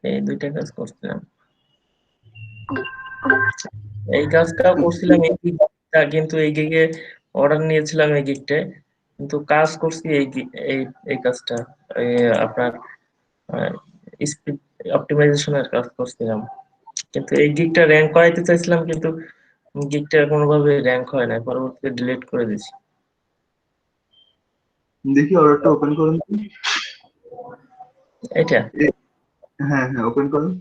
এই দুইটা কাজ করছিলাম। এই কাজটা করছিলাম এই গিগটা, কিন্তু এই গিগে অর্ডার নিয়েছিলাম এই গিগটে, কিন্তু কাজ করছি এই এই কাজটা এই আপনার স্পিড অপটিমাইজেশনের কাজ করছিলাম। কিন্তু এই গিগটা র্যাঙ্ক করাইতে চাইছিলাম, কিন্তু গিগটা কোনোভাবে র্যাঙ্ক হয় না, পরবর্তীতে ডিলিট করে দিছি। দেখি অর্ডারটা ওপেন করুন। এটা হ্যাঁ হ্যাঁ, ওপেন করুন।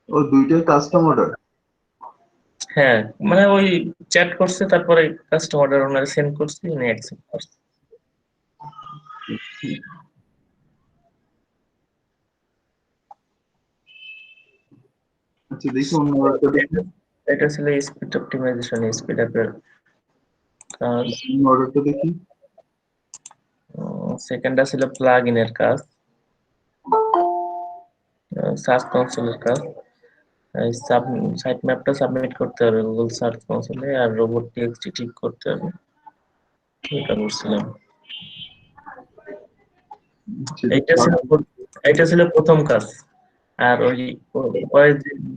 ও, দুইটাই কাস্টম অর্ডার। হ্যাঁ, মানে ওই চ্যাট করছে, তারপরে কাস্টমার অর্ডার ওনারে সেন্ড করছি, উনি অ্যাকসেপ্ট করছে। আচ্ছা, দেখি অন্য অর্ডারটা দেখি। এটা ছিল স্পিড অপটিমাইজেশন, স্পিড আপের কাজ। অন্য অর্ডারটা দেখি। সেকেন্ডটা ছিল প্লাগ ইনের কাজ, সার্চ কনসোলের কাজ। এই সাইট ম্যাপটা সাবমিট করতে হবে গুগল সার্চ কনসোলে, আর রোবট টিএক্সটি ঠিক করতে হবে। এটা করছিলাম। এইটা ছিল এটা ছিল প্রথম কাজ। আর ওই পরে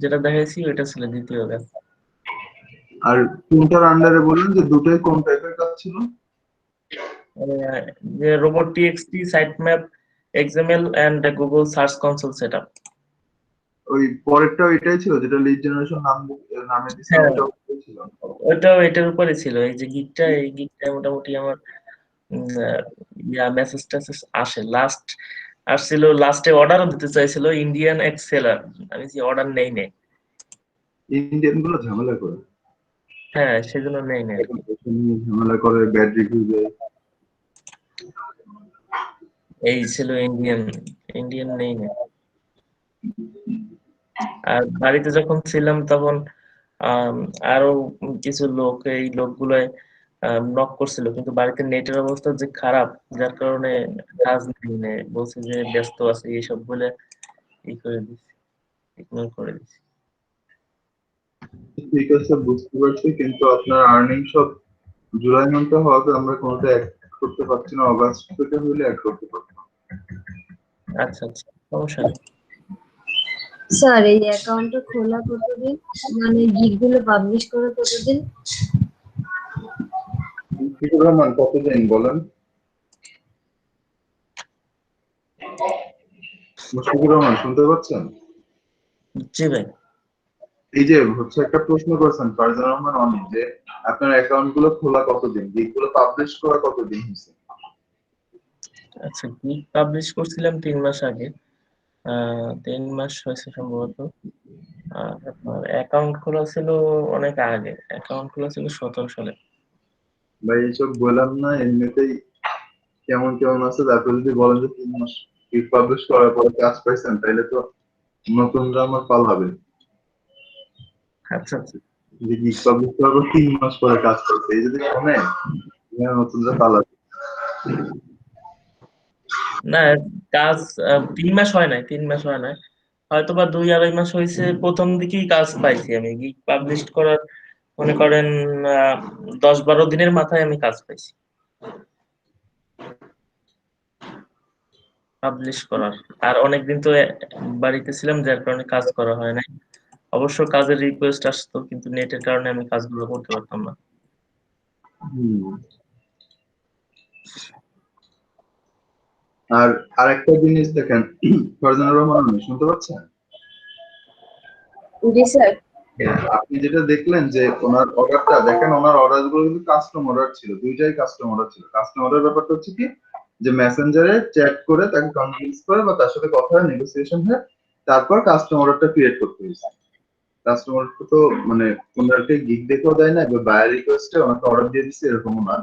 যেটা দেখাইছি ওইটা ছিল দ্বিতীয় কাজ। আর কোনটার আন্ডারে বললেন যে দুটোই কোন টাইপের কাজ ছিল? যে robot TXT, site map, XML and Google search console setup. ওই পরেরটা এটাই ছিল যেটা লিড জেনারেশন নামে দিছিলাম, হ্যাঁ, ওটাও ছিল। ওইটাও এটার উপরে ছিল। এই যে গিগটা, এই গিগটা মোটামুটি আমার মেসেজ টেসেজ আসে। আসছিল লাস্টে, অর্ডারও দিতে চাইছিল ইন্ডিয়ান এক্স সেলার, আমি যে অর্ডার নেই নেই। ইন্ডিয়ান গুলো ঝামেলা করে। হ্যাঁ, সেজন্য নেই নেই আর কি। ঝামেলা করে, ব্যাড রিভিউ দেয়। এই ছিল ইন্ডিয়ান, ইন্ডিয়ান নেই নেই। আর বাড়িতে যখন ছিলাম তখন আম, আরো কিছু লোক, এই লোকগুলোয় নক করছিল, কিন্তু বাড়িতে নেটের অবস্থা যে খারাপ, যার কারণে কাজ নেই, বলছে যে ব্যস্ত আছে এইসব বলে ই করে দিছি, ইগনোর করে দিছি। ঠিক আছে, বুঝতে পারছি, কিন্তু আপনার আর্নিং সব জুলাই মান্থে হওয়াতে আমরা কোনোটা অ্যাড করতে পারছি না। অগাস্ট থেকে হলে অ্যাড করতে পারতাম। আচ্ছা আচ্ছা, সমস্যা নেই। স্যার, এই অ্যাকাউন্টটা খোলা কতদিন, মানে গিগগুলো পাবলিশ করা কতদিন? মুশফিকুর রহমান, কতদিন বলেন? মুশফিকুর রহমান, শুনতে পাচ্ছেন? জি ভাই। এই যে হচ্ছে একটা প্রশ্ন করেছেন ফারজান রহমান অনি, যে আপনার অ্যাকাউন্ট গুলো খোলা কতদিন, গিগগুলো পাবলিশ করা কতদিন হয়েছে? আচ্ছা, গিগ পাবলিশ করছিলাম 3 মাস আগে, 3 মাস হয়েছে সম্ভবত। আর আপনার অ্যাকাউন্ট খোলা ছিল অনেক আগে, অ্যাকাউন্ট খোলা ছিল 2017 সালে। ভাই এইসব বললাম না, এমনিতেই কেমন কেমন আছে। তারপর যদি বলেন যে 3 মাস গিগ পাবলিশ করার পরে কাজ পাইছেন, তাহলে তো নতুনরা আমার পালাবে। আচ্ছা আচ্ছা। যে গিগ পাবলিশ করার পর 3 মাস পরে কাজ পাইছে, এই যদি শোনে, নতুনরা পালাবে। না, কাজ 3 মাস হয় নাই, 3 মাস হয় নাই, হয়তো বা 2-2.5 মাস হয়েছে। প্রথম দিকেই কাজ পাইছি আমি, গিগ পাবলিশ করার মনে করেন 10-12 দিনের মাথায় আমি কাজ পাইছি পাবলিশ করার। আর অনেকদিন তো বাড়িতে ছিলাম, যার কারণে কাজ করা হয় নাই। অবশ্য কাজের রিকোয়েস্ট আসতো, কিন্তু নেটের কারণে আমি কাজগুলো করতে পারতাম না। হুম। আর আরেকটা জিনিস দেখেন, ফারজানা রহমান, আপনি শুনতে পাচ্ছেন? জি স্যার। আপনি যেটা দেখলেন যে ওনার অর্ডারটা দেখেন, ওনার অর্ডার গুলো কিন্তু কাস্টম অর্ডার ছিল, দুইটাই কাস্টম অর্ডার ছিল। কাস্টম অর্ডার ব্যাপারটা হচ্ছে কি, যে মেসেঞ্জারে চ্যাট করে তাকে কনভিন্স করে বা তার সাথে কথা হয়, নেগোসিয়েশন হয়, তারপর কাস্টম অর্ডারটা ক্রিয়েট করতে হয়েছে। কাস্টমার তো মানে ওনাকে গিগ দেখেও দেয় না, বায়ার রিকোয়েস্টে ওনাকে অর্ডার দিয়ে দিচ্ছে এরকমও না।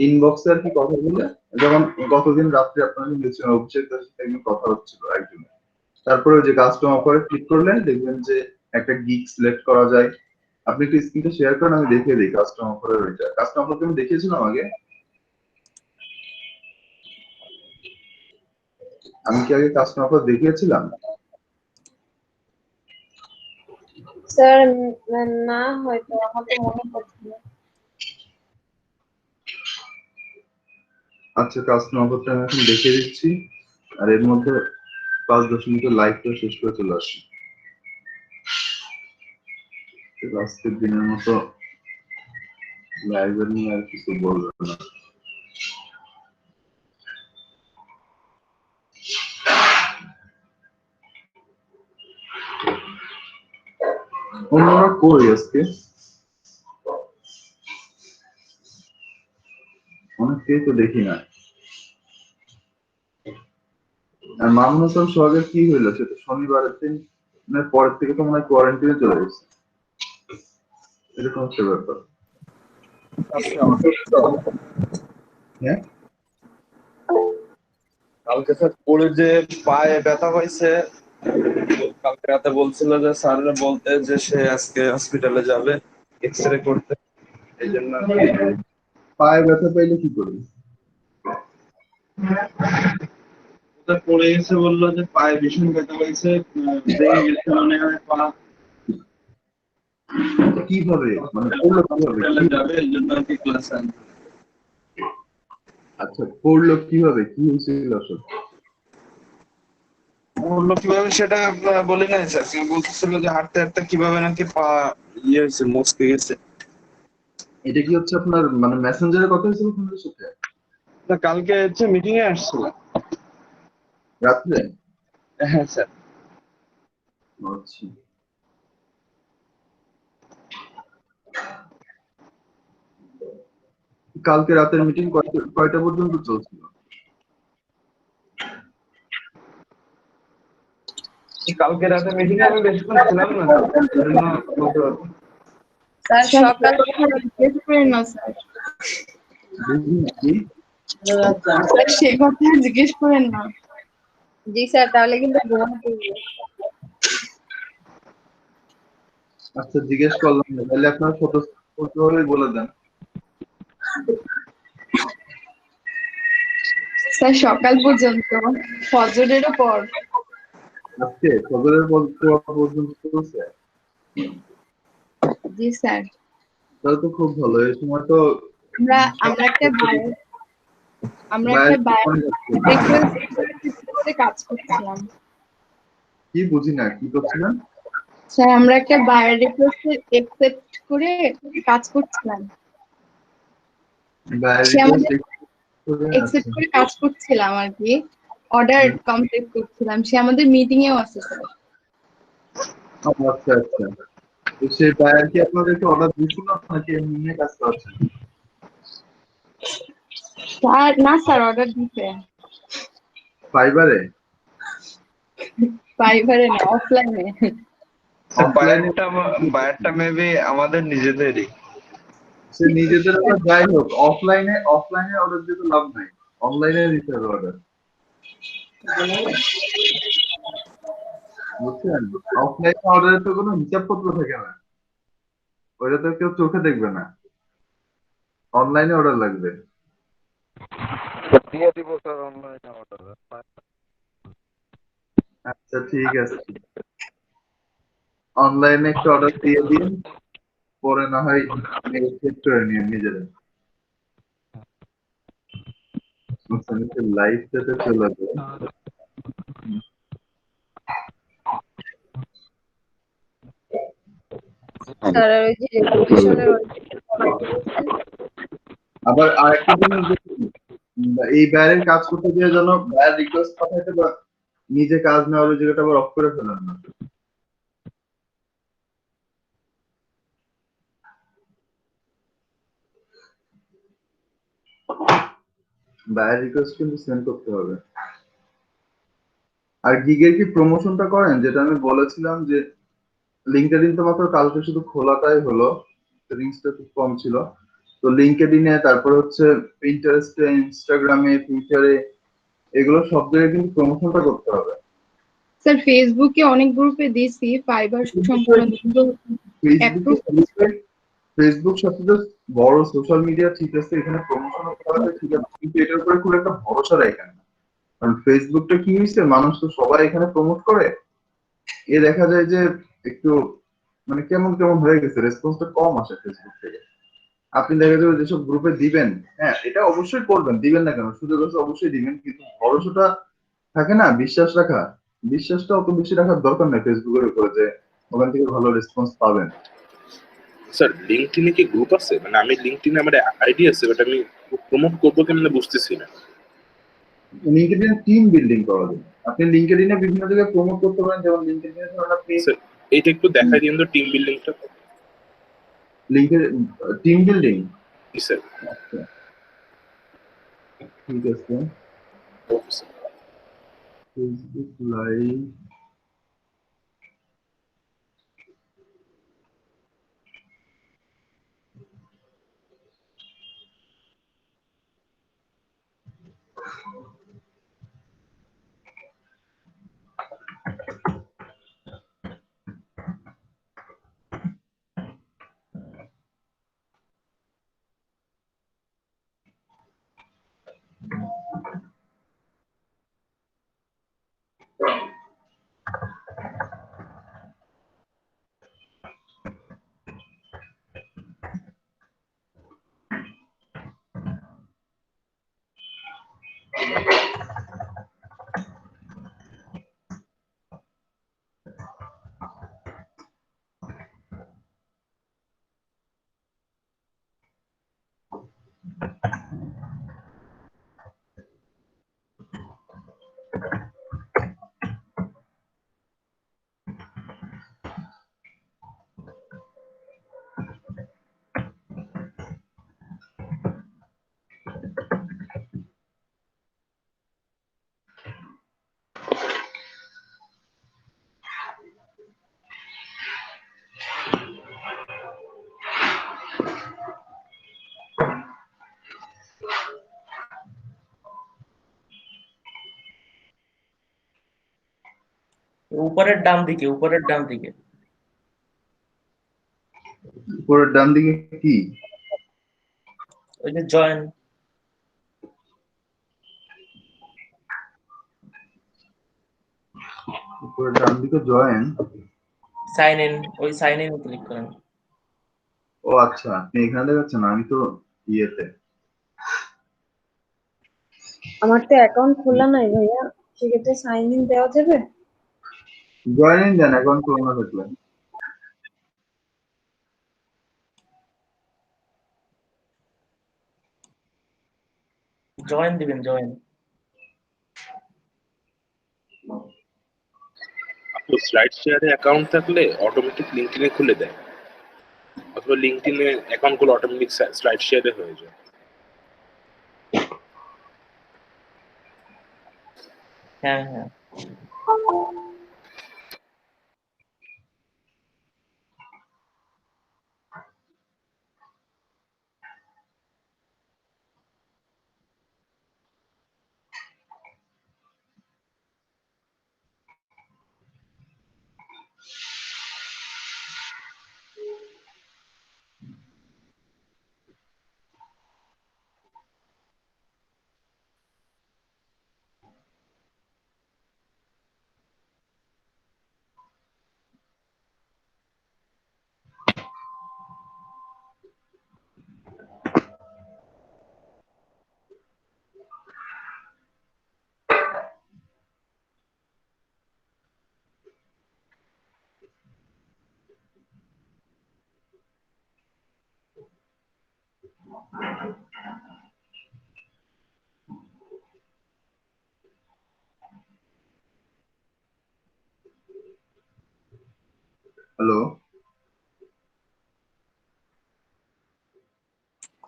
ইনবক্সে আর কি কথা বলে, যেমন গতদিন রাত্রে আপনাকে বলেছিলাম, অভিষেক দাসের সাথে একদিন কথা হচ্ছিল একজনের। তারপরে ওই যে কাস্টম অফারে ক্লিক করলেন, দেখবেন যে একটা গিগ সিলেক্ট করা যায়। আপনি একটু স্ক্রিনটা শেয়ার করেন, আমি দেখিয়ে দিই কাস্টম অফারের ওইটা। কাস্টম অফার আমি দেখিয়েছিলাম আগে, আমি কি আগে কাস্টম অফার দেখিয়েছিলাম? স্যার, না, হয়তো আমার তো মনে পড়ছে না। আচ্ছা, কাস্টম অফারটা আমি এখন দেখিয়ে দিচ্ছি। আর এর মধ্যে 5-10 মিনিটের লাইভটা শেষ করে চলে আসি। আজকের দিনের মতো লাইভের নিয়ে আর কিছু বলবো না। অন্যরা কই আজকে? অনেককেই তো দেখি না। আর মামুন হাসান সোহাগের কি হইলো? সে তো শনিবারের দিন পরের থেকে তো মনে হয় কোয়ারেন্টাইনে চলে গেছে, এরকম একটা ব্যাপার। হ্যাঁ, কালকে স্যার পড়ে যে পায়ে ব্যথা হয়েছে, কালকে রাতে বলছিল যে স্যাররা বলতে যে সে আজকে হসপিটালে যাবে এক্সরে করতে, এই জন্য পায়ে ব্যথা পাইলে কি করবি? পড়ে গেছে, বললো যে পায়ে ভীষণ ব্যথা হয়েছে, ভেঙে গেছে মনে হয় পা, কিভাবে মানে পড়লো কিভাবে? হসপিটালে যাবে এই জন্য আর কি ক্লাসে আনতে। আচ্ছা, পড়লো কিভাবে? কি হয়েছিল আসলে? বললো কিভাবে সেটা বলি নাই স্যার, সে বলতেছিল যে হাঁটতে হাঁটতে কিভাবে নাকি পা হয়েছে, মচকে গেছে। এটা কি হচ্ছে আপনার মানে মেসেঞ্জারে কথা হয়েছিল আপনাদের সাথে তা কালকে হচ্ছে মিটিং এ আসছিল। রাত্রে? হ্যাঁ স্যার। আচ্ছা, কালকে রাতের মিটিং কয়টা পর্যন্ত চলছিল? কালকে রাতে মিটিং এ আমি বেশিক্ষণ ছিলাম না, এই জন্য বলতে পারবো না। স্যার সকাল জিজ্ঞেস করেন না স্যার। বুঝলি কি? স্যার সে কথা জিজ্ঞেস করেন না। জি স্যার, তাহলে কিন্তু ঘুমাতে হবে। আচ্ছা, জিজ্ঞেস করলাম না, তাহলে আপনার স্বতঃস্ফূর্তভাবে বলে দেন। স্যার সকাল পর্যন্ত, ফজরেরও পর। আজকে ফজরের পর পর্যন্ত চলছে? জি স্যার। তাহলে তো খুব ভালো। এই সময় তো আমরা একটা বাইরে রিকোয়েস্ট করে কাজ করছিলাম। কি বুঝি না, কি করছিলেন? স্যার আমরা একটা বায়ার রিকোয়েস্ট একসেপ্ট করে কাজ করছিলাম। বাইরে সে আমাদের করে একসেপ্ট করে কাজ করছিলাম আর কি, অর্ডার কমপ্লিট করছিলাম। সে আমাদের মিটিং এও আছে স্যার। আচ্ছা আচ্ছা, তো সেই বায়ার কি আপনাদেরকে অর্ডার দিয়েছিল নাকি এমনি কাজ করছেন? স্যার না স্যার, অর্ডার দিতে ফাইবারে? ফাইবারে না, অফলাইনে। বায়ারটা মেবি আমাদের নিজেদেরই। সে নিজেদের আবার যাই হোক, অফলাইনে অর্ডার দিতে লাভ নাই, অনলাইনে দিতে হবে অর্ডার, বুঝছেন? অফলাইনে অর্ডারের তো কোনো হিসাবপত্র থাকে না, ওইটা তো কেউ চোখে দেখবে না। অনলাইনে অর্ডার লাগবে। দিয়ে দিব স্যার অনলাইনে অর্ডার। আচ্ছা ঠিক আছে, অনলাইনে একটা অর্ডার দিয়ে দিন, পরে না হয় নেগোশিয়েট করে নিন নিজেরা। লাইভটাতে চলে যাবে। স্যার ওই যে রেগুলেশনের আবার আরেকটা জিনিস দেখুন, এই বাইরের কাজ করতে গিয়ে যেন বাইরের রিকোয়েস্ট পাঠাইতে বা নিজে কাজ নেওয়ার ওই জায়গাটা আবার অফ করে ফেলেন না। বাইরের রিকোয়েস্ট কিন্তু সেন্ড করতে হবে। আর গিগের কি প্রমোশনটা করেন, যেটা আমি বলেছিলাম যে লিঙ্কডইন তো মাত্র কালকে শুধু খোলাটাই হলো, রিংসটা খুব কম ছিল। তো লিঙ্কডইনে, তারপর হচ্ছে পিন্টারেস্টে, ইনস্টাগ্রামে, টুইটারে, এগুলো সব জায়গায় কিন্তু প্রমোশনটা করতে হবে। স্যার ফেসবুকে অনেক গ্রুপে দিছি ফাইবার সম্পর্কে। ফেসবুক সবচেয়ে বড় সোশ্যাল মিডিয়া, ঠিক আছে, এখানে প্রমোশন করা হয় ঠিক আছে, কিন্তু এটার উপরে খুব একটা ভরসা রাখে না। কারণ ফেসবুকটা কি হয়েছে, মানুষ তো সবাই এখানে প্রমোট করে, এ দেখা যায় যে একটু মানে কেমন কেমন হয়ে গেছে, রেসপন্সটা কম আসে ফেসবুক থেকে। আপনি দেখা যাবে যেসব গ্রুপে দিবেন, হ্যাঁ এটা অবশ্যই করবেন, দিবেন না কেন, সুযোগ আছে অবশ্যই দিবেন, কিন্তু ভরসাটা থাকে না, বিশ্বাস রাখা, বিশ্বাসটা অত বেশি রাখার দরকার নেই ফেসবুকের উপরে যে ওখান থেকে ভালো রেসপন্স পাবেন। স্যার লিঙ্কডইনে কি গ্রুপ আছে? মানে আমি লিঙ্কডইনে আমার আইডি আছে, বাট আমি প্রমোট করবো কেমনে বুঝতেছি না। লিঙ্কডইনে টিম বিল্ডিং করা যায়। আপনি লিঙ্কডইনে বিভিন্ন জায়গায় প্রমোট করতে পারেন, যেমন লিঙ্কডইনে ধরুন আপনি স্যার এইটা একটু দেখাই দিন তো, টিম বিল্ডিংটা। লিঙ্কের টিম বিল্ডিং। জি স্যার। ঠিক আছে, ওকে স্যার। Facebook live. উপরের ডান দিকে, উপরের ডান দিকে। উপরের ডান দিকে কি? ওই যে জয়েন। উপরের ডান দিকে জয়েন। সাইন ইন, ওই সাইন ইন ক্লিক করেন। ও আচ্ছা, আপনি এখানে দেখাচ্ছেন, আমি তো ইয়েতে। আমার তো অ্যাকাউন্ট খোলা নাই ভাইয়া, সেক্ষেত্রে সাইন ইন দেওয়া যাবে? জয়েন ইন দেন অ্যাকাউন্ট খোলা না থাকলে। জয়েন দিবেন, জয়েন। আপু স্লাইড শেয়ারে অ্যাকাউন্ট থাকলে অটোমেটিক লিঙ্কডইনে খুলে দেয়, অথবা লিঙ্কডইনে অ্যাকাউন্ট গুলো অটোমেটিক স্লাইড শেয়ারে হয়ে যায়। হ্যাঁ হ্যাঁ। হ্যালো।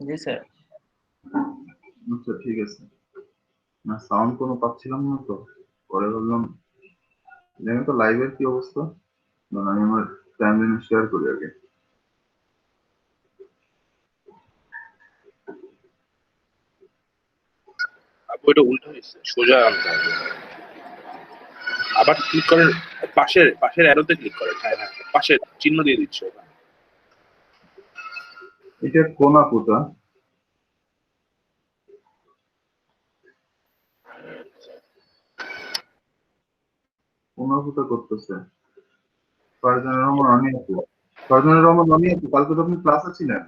জি স্যার। আচ্ছা ঠিক আছে, না সাউন্ড কোনো পাচ্ছিলাম না তো, পরে ভাবলাম জানি তো লাইভের কি অবস্থা। না, আমি আমার টাইমলাইনে শেয়ার করি আগে। আপু এটা উল্টো হয়েছে, সোজা আনতে হবে। আবার ক্লিক করেন, পাশের পাশের অ্যারোতে ক্লিক করেন। হ্যাঁ হ্যাঁ, পাশের চিহ্ন দিয়ে দিচ্ছে ওখানে। এটা কোনা পুতা। কোনা পুতা করতেছে ফারজানা রহমান অনি আপু। ফারজানা রহমান অনি আপু, কালকে তো আপনি ক্লাসে ছিলেন।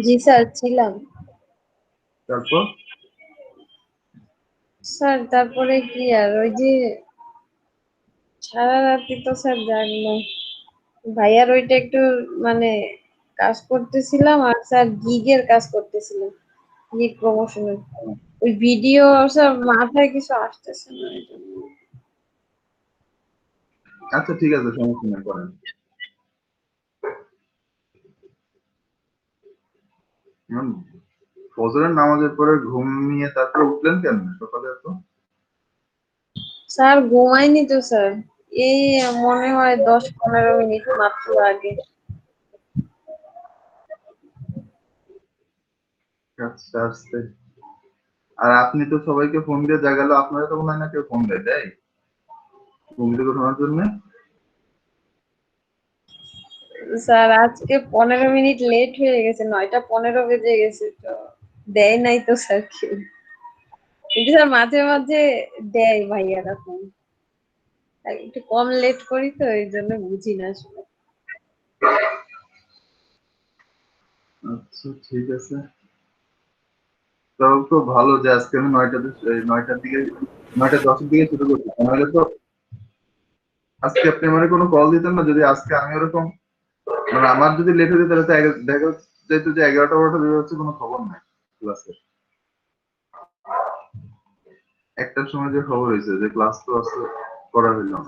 জি স্যার ছিলাম। তারপর স্যার তারপরে কি আর ওই যে সারা রাতি তো স্যার জাগলো ভাইয়ার ওইটা একটু মানে কাজ করতেছিলাম আর স্যার গিগের কাজ করতেছিলাম গিগ প্রমোশনের ওই ভিডিও স্যার মাথায় কিছু আসতেছে না এই জন্য। আচ্ছা ঠিক আছে, সমস্যা নেই, করেন। ফজরের নামাজের পরে ঘুমিয়ে তারপরে উঠলেন কেন সকালে এত? স্যার ঘুমাইনি তো স্যার, এই মনে হয় 10-15 মিনিট মাত্র আগে। আচ্ছা আস্তে। আর আপনি তো সবাইকে ফোন দিয়ে জাগালো, আপনারা তো মনে হয় না কেউ ফোন দেয়, তাই ঘুম থেকে ওঠানোর জন্য? স্যার আজকে 15 মিনিট লেট হয়ে গেছে, 9টা 15 বেজে গেছে তো দেয় নাই তো স্যার কেউ। কিন্তু স্যার মাঝে মাঝে দেয় ভাইয়ারা ফোন, আর একটু কম লেট করি তো এই জন্য বুঝি না আসলে। আচ্ছা ঠিক আছে, তাও তো ভালো যে আজকে আমি 9টার দিকে 9টা 10-এর দিকে শুরু করছি, নাহলে তো আজকে আপনি আমার কোনো কল দিতেন না। যদি আজকে আমি ওরকম মানে আমার যদি লেট হতো তাহলে তো দেখা যেত যে 11টা 12টা বেজে যাচ্ছে, কোনো খবর নাই ক্লাসে। একটার সময় যে খবর হয়েছে যে ক্লাস তো আজকে করা হইল না।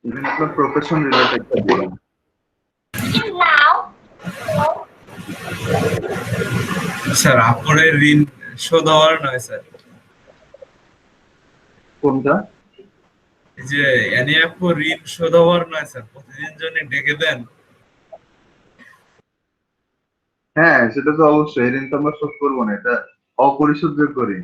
ইভেন আপনার প্রফেশন রিলেটেড বলেন। স্যার আপনার ঋণ শোধ হওয়ার নয় স্যার, কোনটা? এই যে এনএফও ঋণ শোধ হওয়ার নয় স্যার, প্রতিদিন জন্য ডেকে দেন। হ্যাঁ সেটা তো অবশ্যই, ঋণ তো আমরা শোধ করবো না, এটা অপরিশোধ্য করি।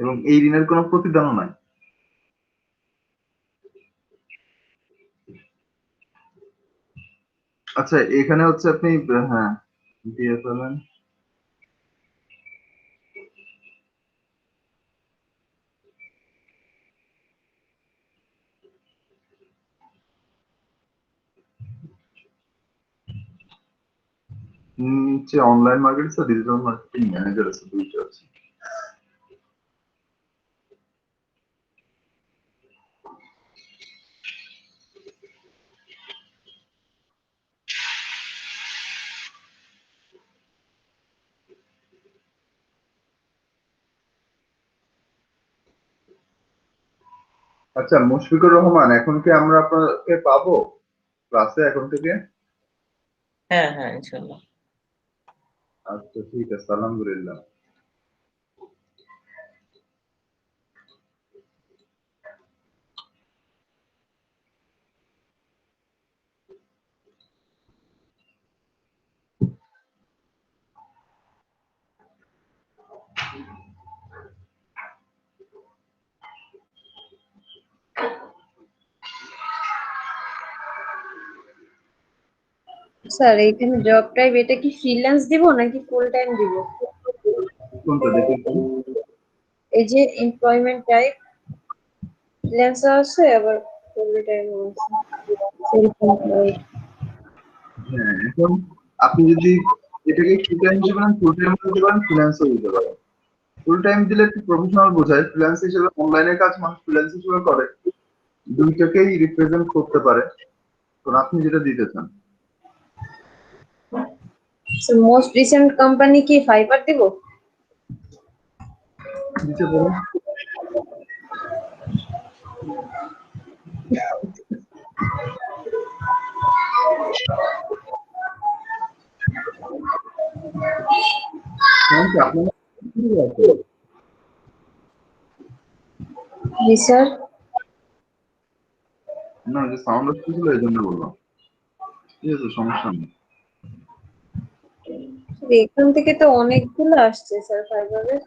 এবং এই ঋণের কোনো প্রতিদানও নাই। আচ্ছা এখানে হচ্ছে আপনি হ্যাঁ দিয়ে ফেলেন। নিচে অনলাইন মার্কেটিং আর ডিজিটাল মার্কেটিং ম্যানেজার আছে, দুইটা আছে। আচ্ছা মুশফিকুর রহমান, এখন কি আমরা আপনাকে পাবো ক্লাসে এখন থেকে? হ্যাঁ হ্যাঁ ইনশাল্লাহ। আচ্ছা ঠিক আছে, আলহামদুলিল্লাহ। স্যার এইখানে জব টাইপ এটা কি ফ্রিল্যান্স দিব নাকি ফুল টাইম দিব? কোনটা দেখি একটু? এই যে এমপ্লয়মেন্ট টাইপ ফ্রিল্যান্স আছে আবার ফুল টাইম আছে, সেলফ এমপ্লয়েড। হ্যাঁ এখন আপনি যদি এটাকে ফুল টাইম হিসেবে নেন, ফুল টাইম দিতে পারেন, ফ্রিল্যান্সও দিতে পারেন। ফুল টাইম দিলে একটু প্রফেশনাল বোঝায়, ফ্রিল্যান্স হিসেবে অনলাইনে কাজ মানুষ ফ্রিল্যান্স হিসেবে করে, দুইটাকেই রিপ্রেজেন্ট করতে পারে। তো আপনি যেটা দিতে চান। সো মোস্ট রিসেন্ট কোম্পানি কি ফাইবার দিব? নিচে বলুন। আপনার জি স্যার। না যে সাউন্ড আসতেছিল এই জন্য বললাম। ঠিক আছে, সমস্যা নেই। এখান থেকে তো অনেকগুলো আসছে স্যার ফাইবারের।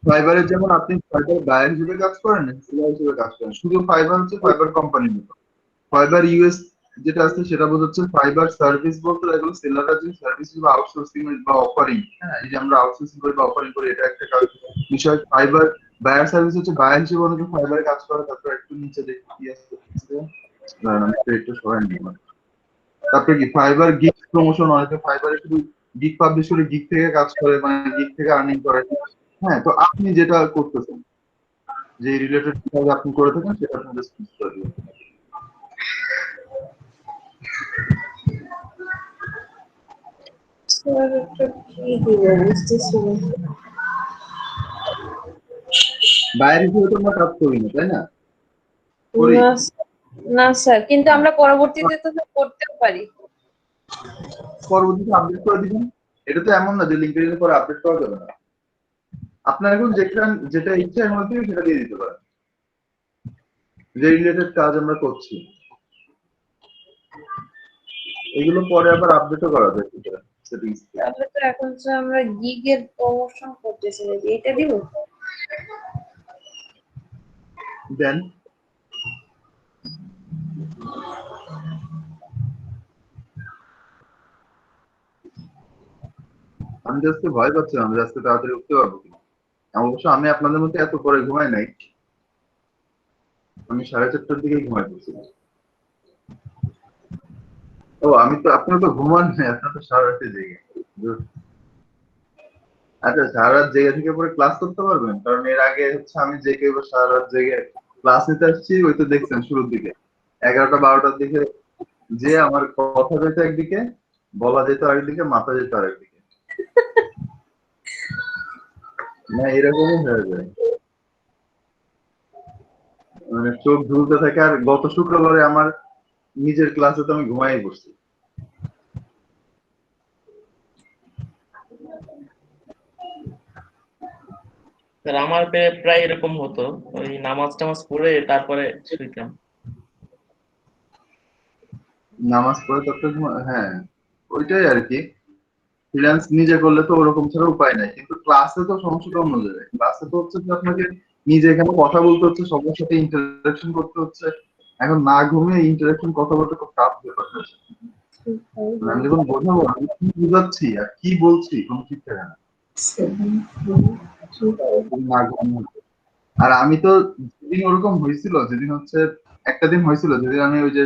ফাইবারের যেমন আপনি ফাইবার বায়ার হিসেবে কাজ করেন, সেলার হিসেবে কাজ করেন, শুধু ফাইবার হচ্ছে ফাইবার কোম্পানি। ফাইবার ইউএস যেটা আছে সেটা বোঝাচ্ছে ফাইবার সার্ভিস বলতে এগুলো সেলাররা যে সার্ভিস বা আউটসোর্সিং বা অফারিং, হ্যাঁ এই যে আমরা আউটসোর্সিং করি বা অফারিং করি এটা একটা বিষয়। ফাইবার বায়ার সার্ভিস হচ্ছে বায়ার হিসেবে অনেকে ফাইবারে কাজ করে। তারপর একটু নিচে দেখি কি আছে, আমি একটু সরাই নিই। তারপরে কি ফাইবার গিগ প্রমোশন, অনেকে ফাইবারে শুধু গিগ পাবলিশ করে গিগ থেকে কাজ করে, মানে গিগ থেকে আর্নিং করে। হ্যাঁ, তো আপনি যেটা করতেছেন, যে রিলেটেড কাজ আপনি করে থাকেন সেটা আপনি জাস্ট চুজ করে দিবেন। স্যার এটা কি দিব বুঝতেছি না। বাইরে হিসেবে তো আমরা কাজ করি না, তাই না? করি। না না স্যার, কিন্তু আমরা পরবর্তীতে তো স্যার করতেও পারি। পরবর্তীতে আপডেট করে দিবেন। এটা তো এমন না যে লিঙ্কডইনের পরে আপডেট করা যাবে না। আপনার এখন যেটা ইচ্ছা এর মধ্যে সেটা দিয়ে দিতে পারেন, যে রিলেটেড কাজ আমরা করছি এগুলো পরে আবার আপডেটও করা যায় সেটিংস। তাহলে তো এখন স্যার আমরা গিগের প্রমোশন করতেছি না, যে এটা দিব। দেন আমি জাস্ট ভয় পাচ্ছিলাম আমি আজকে তাড়াতাড়ি উঠতে পারবো কিনা। অবশ্য আমি আপনাদের মধ্যে এত পরে ঘুমাই নাই, আমি 4:30টার দিকে ঘুমাই পড়ছিলাম। ও আমি তো, আপনারা তো ঘুমান নাই, আপনারা তো সারা রাতে জেগে। আচ্ছা, সারা রাত জেগে থেকে পরে ক্লাস করতে পারবেন? কারণ এর আগে হচ্ছে আমি জেগে এবার সারা রাত জেগে ক্লাস নিতে আসছি, ওই তো দেখছেন শুরুর দিকে 11টা-12টার দিকে, যে আমার কথা যেত একদিকে, বলা যেত আরেকদিকে, মাথা যেত আরেকদিকে। না এরকমই হয়ে যায়, মানে চোখ ঝুলতে থাকে। আর গত শুক্রবারে আমার নিজের ক্লাসে তো আমি ঘুমাই পড়ছি। স্যার আমার প্রায় এরকম হতো, ওই নামাজ টামাজ পড়ে তারপরে শুইতাম। নামাজ পড়ে তারপরে হ্যাঁ, ওইটাই আর কি। ফ্রিল্যান্স নিজে করলে তো ওরকম ছাড়া উপায় নাই, কিন্তু ক্লাসে তো সমস্যাটা অন্য জায়গায়। ক্লাসে তো হচ্ছে যে আপনাকে নিজে এখানে কথা বলতে হচ্ছে, সবার সাথে ইন্টারাকশন করতে হচ্ছে। এখন না ঘুমিয়ে ইন্টারাকশন কথা বলতে খুব টাফ ব্যাপার। আমি যখন বোঝাবো আমি কি বুঝাচ্ছি আর কি বলছি কোনো ঠিক থাকে না। না ঘুমিয়ে। আর আমি তো যেদিন ওরকম হয়েছিল, যেদিন হচ্ছে একটা দিন হয়েছিল যেদিন আমি ওই যে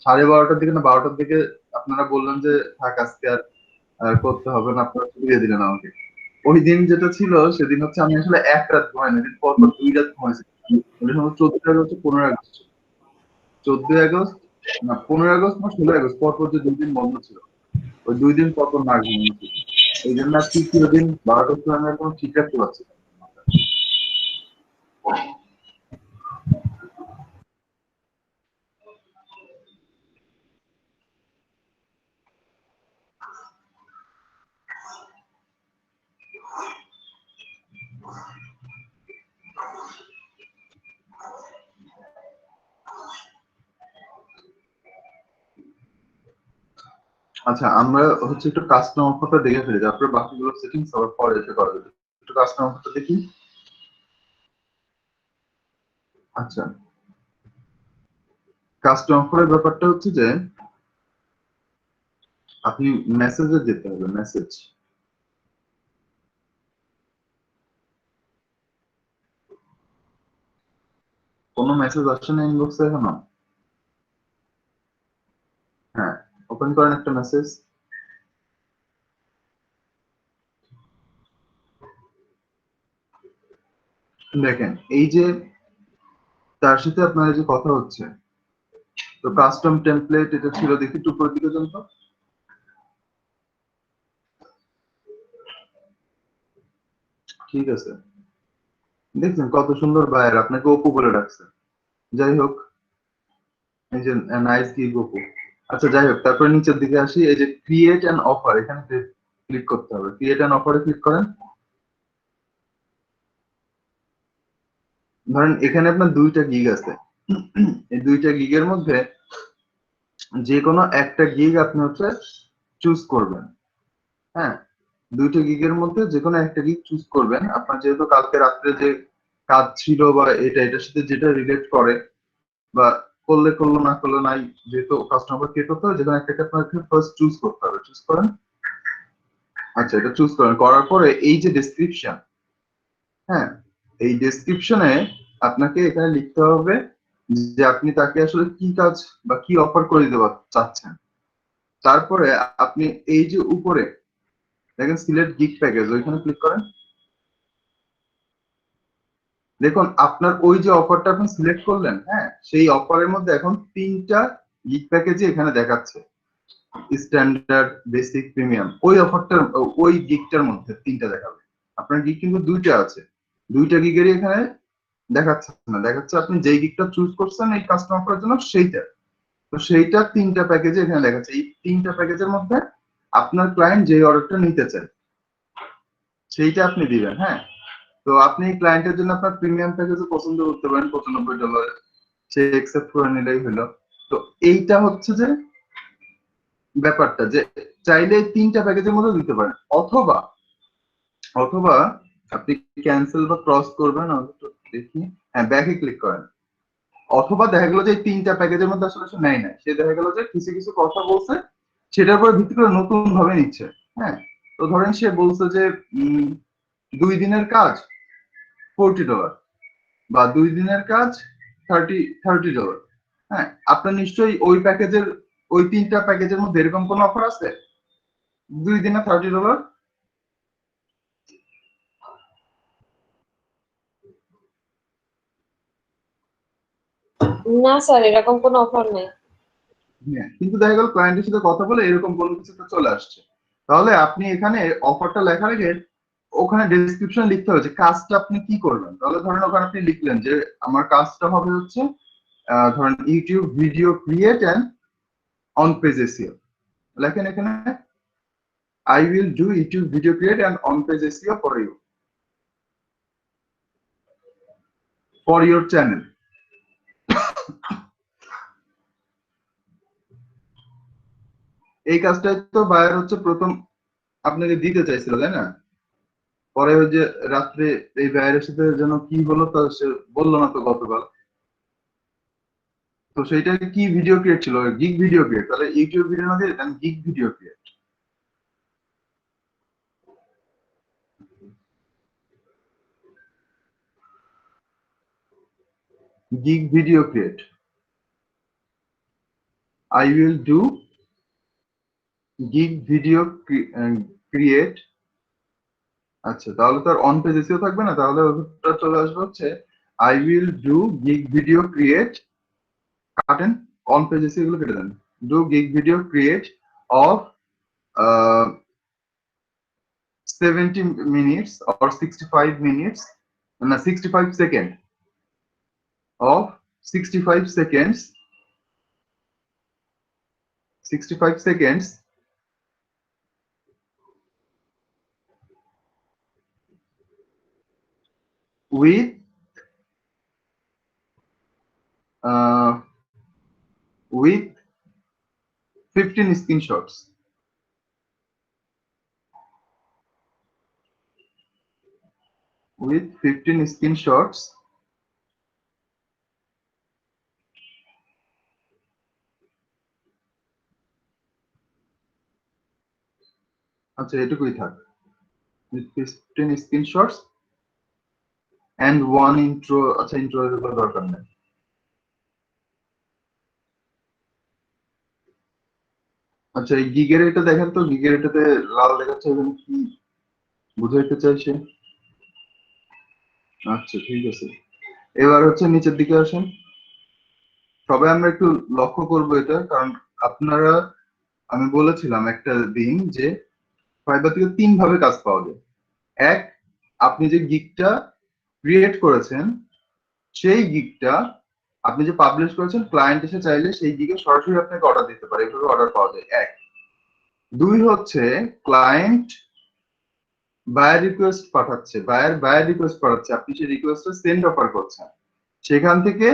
12:30টার দিকে না 12টার দিকে আপনারা বললেন যে থাক আজকে আর করতে হবে না, আপনারা দিয়ে দিলেন আমাকে। ওই দিন যেটা ছিল সেদিন হচ্ছে আমি আসলে এক রাত ঘুমাই না, পর পর 2 রাত ঘুমাইছি। ওই সময় 14 আগস্ট 15 আগস্ট, 14 আগস্ট না 15 আগস্ট না 16 আগস্ট, পরপর যে 2 দিন বন্ধ ছিল, ওই 2 দিন পরপর না ঘুমিয়েছি। এই জন্য আর তৃতীয় দিন 12টার সময় আমি আর কোনো ঠিক রাখতে পারছি না। আচ্ছা, আমরা হচ্ছে একটু কাস্টমার অফারটা দেখে ফেলি, তারপরে বাকিগুলো সেটিংস আবার পরে এসে করা যাবে। একটু কাস্টমার অফারটা দেখি। আচ্ছা, কাস্টমার অফারের ব্যাপারটা হচ্ছে যে আপনি মেসেজে যেতে হবে, মেসেজ। কোনো মেসেজ আসছে না ইনবক্সে এখনো? হ্যাঁ, ওপেন করেন একটা মেসেজ। দেখেন এই যে তার সাথে আপনার যে কথা হচ্ছে, তো কাস্টম টেমপ্লেট এটা ছিল, দেখি একটু উপরের দিকে যান তো। ঠিক আছে, দেখছেন কত সুন্দর বায়ার আপনাকে অপু বলে ডাকছে। যাই হোক, এই যে নাইস গিগ অপু। আচ্ছা যাই হোক, তারপরে নিচের দিকে আসি, এই যে ক্রিয়েট অ্যান অফার, এখানে ক্লিক করতে হবে। ক্রিয়েট অ্যান অফারে ক্লিক করেন। ধরেন এখানে আপনার 2টা গিগ আছে, এই 2টা গিগের মধ্যে যে কোনো একটা গিগ আপনি হচ্ছে চুজ করবেন। হ্যাঁ, 2টা গিগের মধ্যে যে কোনো একটা গিগ চুজ করবেন। আপনার যেহেতু কালকে রাত্রে যে কাজ ছিল বা এটার সাথে যেটা রিলেট করে বা করলে করলো না করলো নাই, যেহেতু কাস্টমার ক্রিয়েট করতে হবে, যেখানে একটা আপনাকে ফার্স্ট চুজ করতে হবে, চুজ করেন। আচ্ছা, এটা চুজ করেন, করার পরে এই যে ডেসক্রিপশন, হ্যাঁ, এই ডেসক্রিপশনে আপনাকে এখানে লিখতে হবে যে আপনি তাকে আসলে কি কাজ বা কি অফার করে দিতে চাচ্ছেন। তারপরে আপনি এই যে উপরে দেখেন সিলেক্ট গিগ প্যাকেজ, ওইখানে ক্লিক করেন। দেখুন আপনার ওই যে অফারটা আপনি সিলেক্ট করলেন, হ্যাঁ, সেই অফারের মধ্যে এখন 3টা গিগ প্যাকেজই এখানে দেখাচ্ছে, স্ট্যান্ডার্ড, বেসিক, প্রিমিয়াম। ওই অফারটার ওই গিগটার মধ্যে 3টা দেখাবে। আপনার গিগ কিন্তু 2টা আছে, 2টা গিগেরই এখানে দেখাচ্ছে না, দেখাচ্ছে আপনি যেই গিগটা চুজ করছেন এই কাস্টমার করার জন্য সেইটা। তো সেইটা 3টা প্যাকেজে এখানে দেখাচ্ছে। এই 3টা প্যাকেজের মধ্যে আপনার ক্লায়েন্ট যে অর্ডারটা নিতে চায় সেইটা আপনি দিবেন। হ্যাঁ, তো আপনি ক্লায়েন্টের জন্য আপনার প্রিমিয়াম প্যাকেজও পছন্দ করতে পারেন $95, সে একসেপ্ট করে নিলেই হলো। তো এইটা হচ্ছে যে ব্যাপারটা, যে চাইলে 3টা প্যাকেজের মধ্যে দিতে পারেন, অথবা অথবা আপনি ক্যান্সেল বা ক্রস করবেন, দেখি, হ্যাঁ, ব্যাকে ক্লিক করেন। অথবা দেখা গেল যে 3টা প্যাকেজের মধ্যে আসলে সে নেয় না, সে দেখা গেল যে কিছু কিছু কথা বলছে, সেটার উপরে ভিত্তি করে নতুন ভাবে নিচ্ছে। হ্যাঁ, তো ধরেন সে বলছে যে 2 দিনের কাজ $40, বা 2 দিনের কাজ $30। হ্যাঁ, আপনার নিশ্চয়ই ওই প্যাকেজের, ওই 3টা প্যাকেজের মধ্যে এরকম কোন অফার আছে 2 দিনে $30? না স্যার, এরকম কোনো অফার নেই। হ্যাঁ, কিন্তু দেখা গেল ক্লায়েন্টের সাথে কথা বলে এরকম কোনো কিছু একটা চলে আসছে। তাহলে আপনি এখানে অফারটা লেখার আগে ওখানে ডেসক্রিপশন লিখতে হবে যে কাজটা আপনি কি করবেন। তাহলে ধরেন ওখানে আপনি লিখলেন যে আমার কাজটা হবে হচ্ছে ধরেন YouTube video create and on page SEO. লেখেন এখানে I will do YouTube video create and on page SEO for you, for your channel. এই কাজটাই তো বায়ার হচ্ছে প্রথম আপনাকে দিতে চাইছিল, তাই না? পরে ওই যে রাত্রে এই বায়ারের সাথে যেন কি হলো তা সে বললো না তো গতকাল। তো সেইটা কি ভিডিও ক্রিয়েট ছিল, গিগ ভিডিও ক্রিয়েট। তাহলে ইউটিউব ভিডিও না দিয়ে then gig video create. Gig video create, I will do gig video create। আচ্ছা, তাহলে তো আর অন পেজ এসিও থাকবে না, তাহলে ওটা চলে আসবে হচ্ছে I will do gig video create, কাটেন, অন পেজ এসিও গুলো কেটে দেন, do gig video create of 70 minutes or 65 minutes, না 65 seconds, of 65 seconds, 65 seconds with with 15 screenshots, with 15 screenshots আচ্ছা এটুকুই থাক, with 15 screenshots and one intro। আচ্ছা, intro এর দরকার নেই। আচ্ছা, এই গিগের এটা দেখেন তো, গিগের এটাতে লাল দেখাচ্ছে, এখানে কি বুঝাইতে চাইছে? আচ্ছা ঠিক আছে, এবার হচ্ছে নিচের দিকে আসেন। সবাই আমরা একটু লক্ষ্য করবো এটা, কারণ আপনারা, আমি বলেছিলাম একটা দিন যে ফাইবার থেকে 3 ভাবে কাজ পাওয়া যায়। এক, আপনি যে গিগটা ক্রিয়েট করেছেন সেই গিগটা আপনি যে পাবলিশ করেছেন, ক্লায়েন্ট এসে চাইলে সেই গিগে সরাসরি আপনাকে অর্ডার দিতে পারে, এভাবে অর্ডার পাওয়া যায়। এক। 2 হচ্ছে ক্লায়েন্ট বায়ার রিকোয়েস্ট পাঠাচ্ছে, বায়ার রিকোয়েস্ট পাঠাচ্ছে, আপনি সেই রিকোয়েস্টে সেন্ড অফার করছেন, সেখান থেকে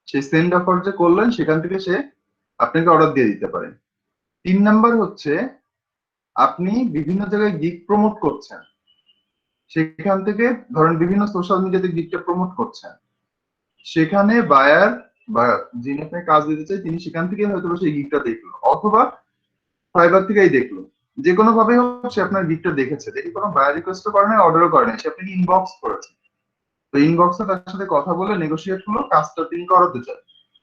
সেই সেন্ড অফার যে করলেন সেখান থেকে সে আপনাকে অর্ডার দিয়ে দিতে পারে। 3 নাম্বার হচ্ছে আপনি বিভিন্ন জায়গায় গিগ প্রমোট করছেন, সেখান থেকে ধরেন বিভিন্ন সোশ্যাল মিডিয়াতে গিগটা প্রমোট করছেন, সেখানে বায়ার বা যিনি আপনাকে কাজ দিতে চাই তিনি সেখান থেকে হয়তো সেই গিগটা দেখলো, অথবা ফাইবার থেকেই দেখলো, যে কোনো ভাবে হোক সে আপনার গিগটা দেখেছে, দেখে কোনো বায়ার রিকোয়েস্ট করে নাই, অর্ডারও করে নাই, সে আপনাকে ইনবক্স করেছে। তো ইনবক্সে তার সাথে কথা বলে নেগোশিয়েট হলো, কাজটা তিনি করাতে চান,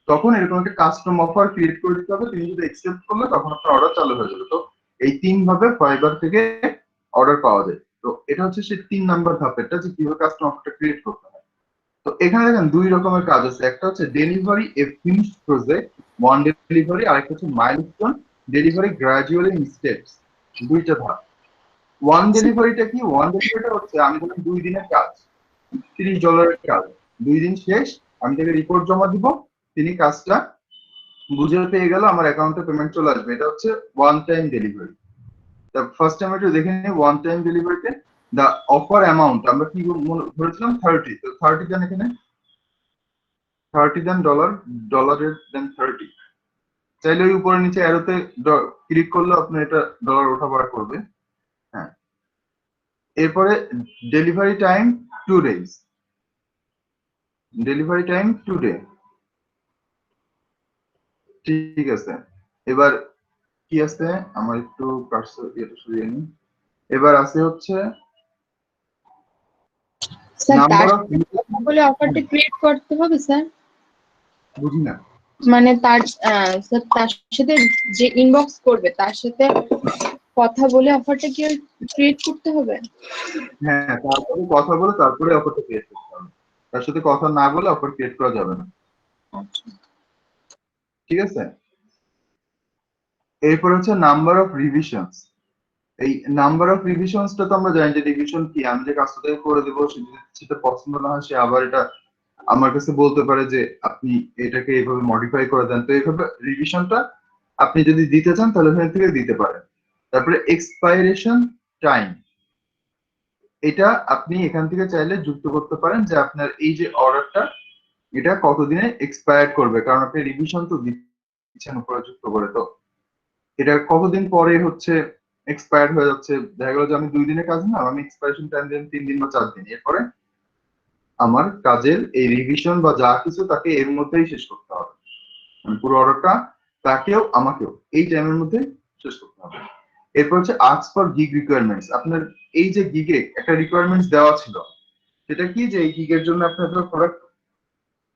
তখন এরকম একটা কাস্টম অফার ক্রিয়েট করে দিতে হবে। তিনি যদি অ্যাকসেপ্ট করলে তখন আপনার অর্ডার চালু হয়ে যাবে। তো এই 3 ভাবে ফাইবার থেকে অর্ডার পাওয়া যায়। তো এটা হচ্ছে সেই 3 নাম্বার ধাপেরটা, যে কিভাবে কাস্টম অফারটা ক্রিয়েট করতে হয়। তো এখানে দেখেন 2 রকমের কাজ আছে, একটা হচ্ছে ডেলিভারি এ ফিনিশড প্রজেক্ট, ওয়ান ডেলিভারি, আরেকটা হচ্ছে milestone delivery gradually in steps, দুইটা ধাপ। ওয়ান ডেলিভারিটা কি? ওয়ান ডেলিভারিটা হচ্ছে আমি ধরুন 2 দিনের কাজ, $30 কাজ, 2 দিন শেষ, আমি তাকে রিপোর্ট জমা দিব, তিনি কাজটা বুঝে পেয়ে গেল, আমার অ্যাকাউন্টে পেমেন্ট চলে আসবে। এটা হচ্ছে ওয়ান টাইম ডেলিভারি। তা ফার্স্ট টাইম একটু দেখে নিই ওয়ান টাইম ডেলিভারিতে দা অফার অ্যামাউন্ট আমরা কি ধরেছিলাম 30, তো 30 দেন, এখানে 30 দেন ডলারের দেন 30। চাইলে ওই উপরে নিচে অ্যারোতে ক্লিক করলে আপনার এটা ডলার ওঠা বাড়া করবে। হ্যাঁ, এরপরে delivery time 2 days, delivery time 2 day। ঠিক আছে, এবার কি আছে, আমার একটু কার্সর এটা সরিয়ে নিই। এবার আছে হচ্ছে স্যার নাম্বার তার অফ, বলে অফারটা ক্রিয়েট করতে হবে স্যার, বুঝি না। মানে তার স্যার তার সাথে যে ইনবক্স করবে তার সাথে কথা বলে অফারটা কি ক্রিয়েট করতে হবে? হ্যাঁ, তারপরে কথা বলে তারপরে অফারটা ক্রিয়েট করতে হবে, তার সাথে কথা না বলে অফার ক্রিয়েট করা যাবে না। ঠিক আছে, এরপর হচ্ছে নাম্বার অফ রিভিশনস। এই নাম্বার অফ রিভিশনসটা তো আমরা জানি যে রিভিশন কি, আমি যে কাজটা তাকে করে দেবো, সে যদি সেটা পছন্দ না হয় সে আবার এটা আমার কাছে বলতে পারে যে আপনি এটাকে এইভাবে মডিফাই করে দেন। তো এইভাবে রিভিশনটা আপনি যদি দিতে চান তাহলে এখান থেকে দিতে পারেন। তারপরে এক্সপাইরেশন টাইম, এটা আপনি এখান থেকে চাইলে যুক্ত করতে পারেন যে আপনার এই যে অর্ডারটা এটা কতদিনে এক্সপায়ার করবে, কারণ আপনি রিভিশন তো দিচ্ছেন উপরে যুক্ত করে, তো এটা কতদিন পরে হচ্ছে এক্সপায়ার হয়ে যাচ্ছে। দেখা গেল যে আমি 2 দিনের কাজ না, আমি এক্সপায়ারেশন টাইম দিলাম 3 দিন বা 4 দিন, এরপরে আমার কাজের এই রিভিশন বা যা কিছু তাকে এর মধ্যেই শেষ করতে হবে, মানে পুরো অর্ডারটা তাকেও আমাকেও এই টাইমের মধ্যে শেষ করতে হবে। এরপর হচ্ছে আস্ক ফর গিগ রিকোয়ারমেন্টস। আপনার এই যে গিগে একটা রিকোয়ারমেন্টস দেওয়া ছিল, সেটা কি যে এই গিগের জন্য আপনার প্রোডাক্ট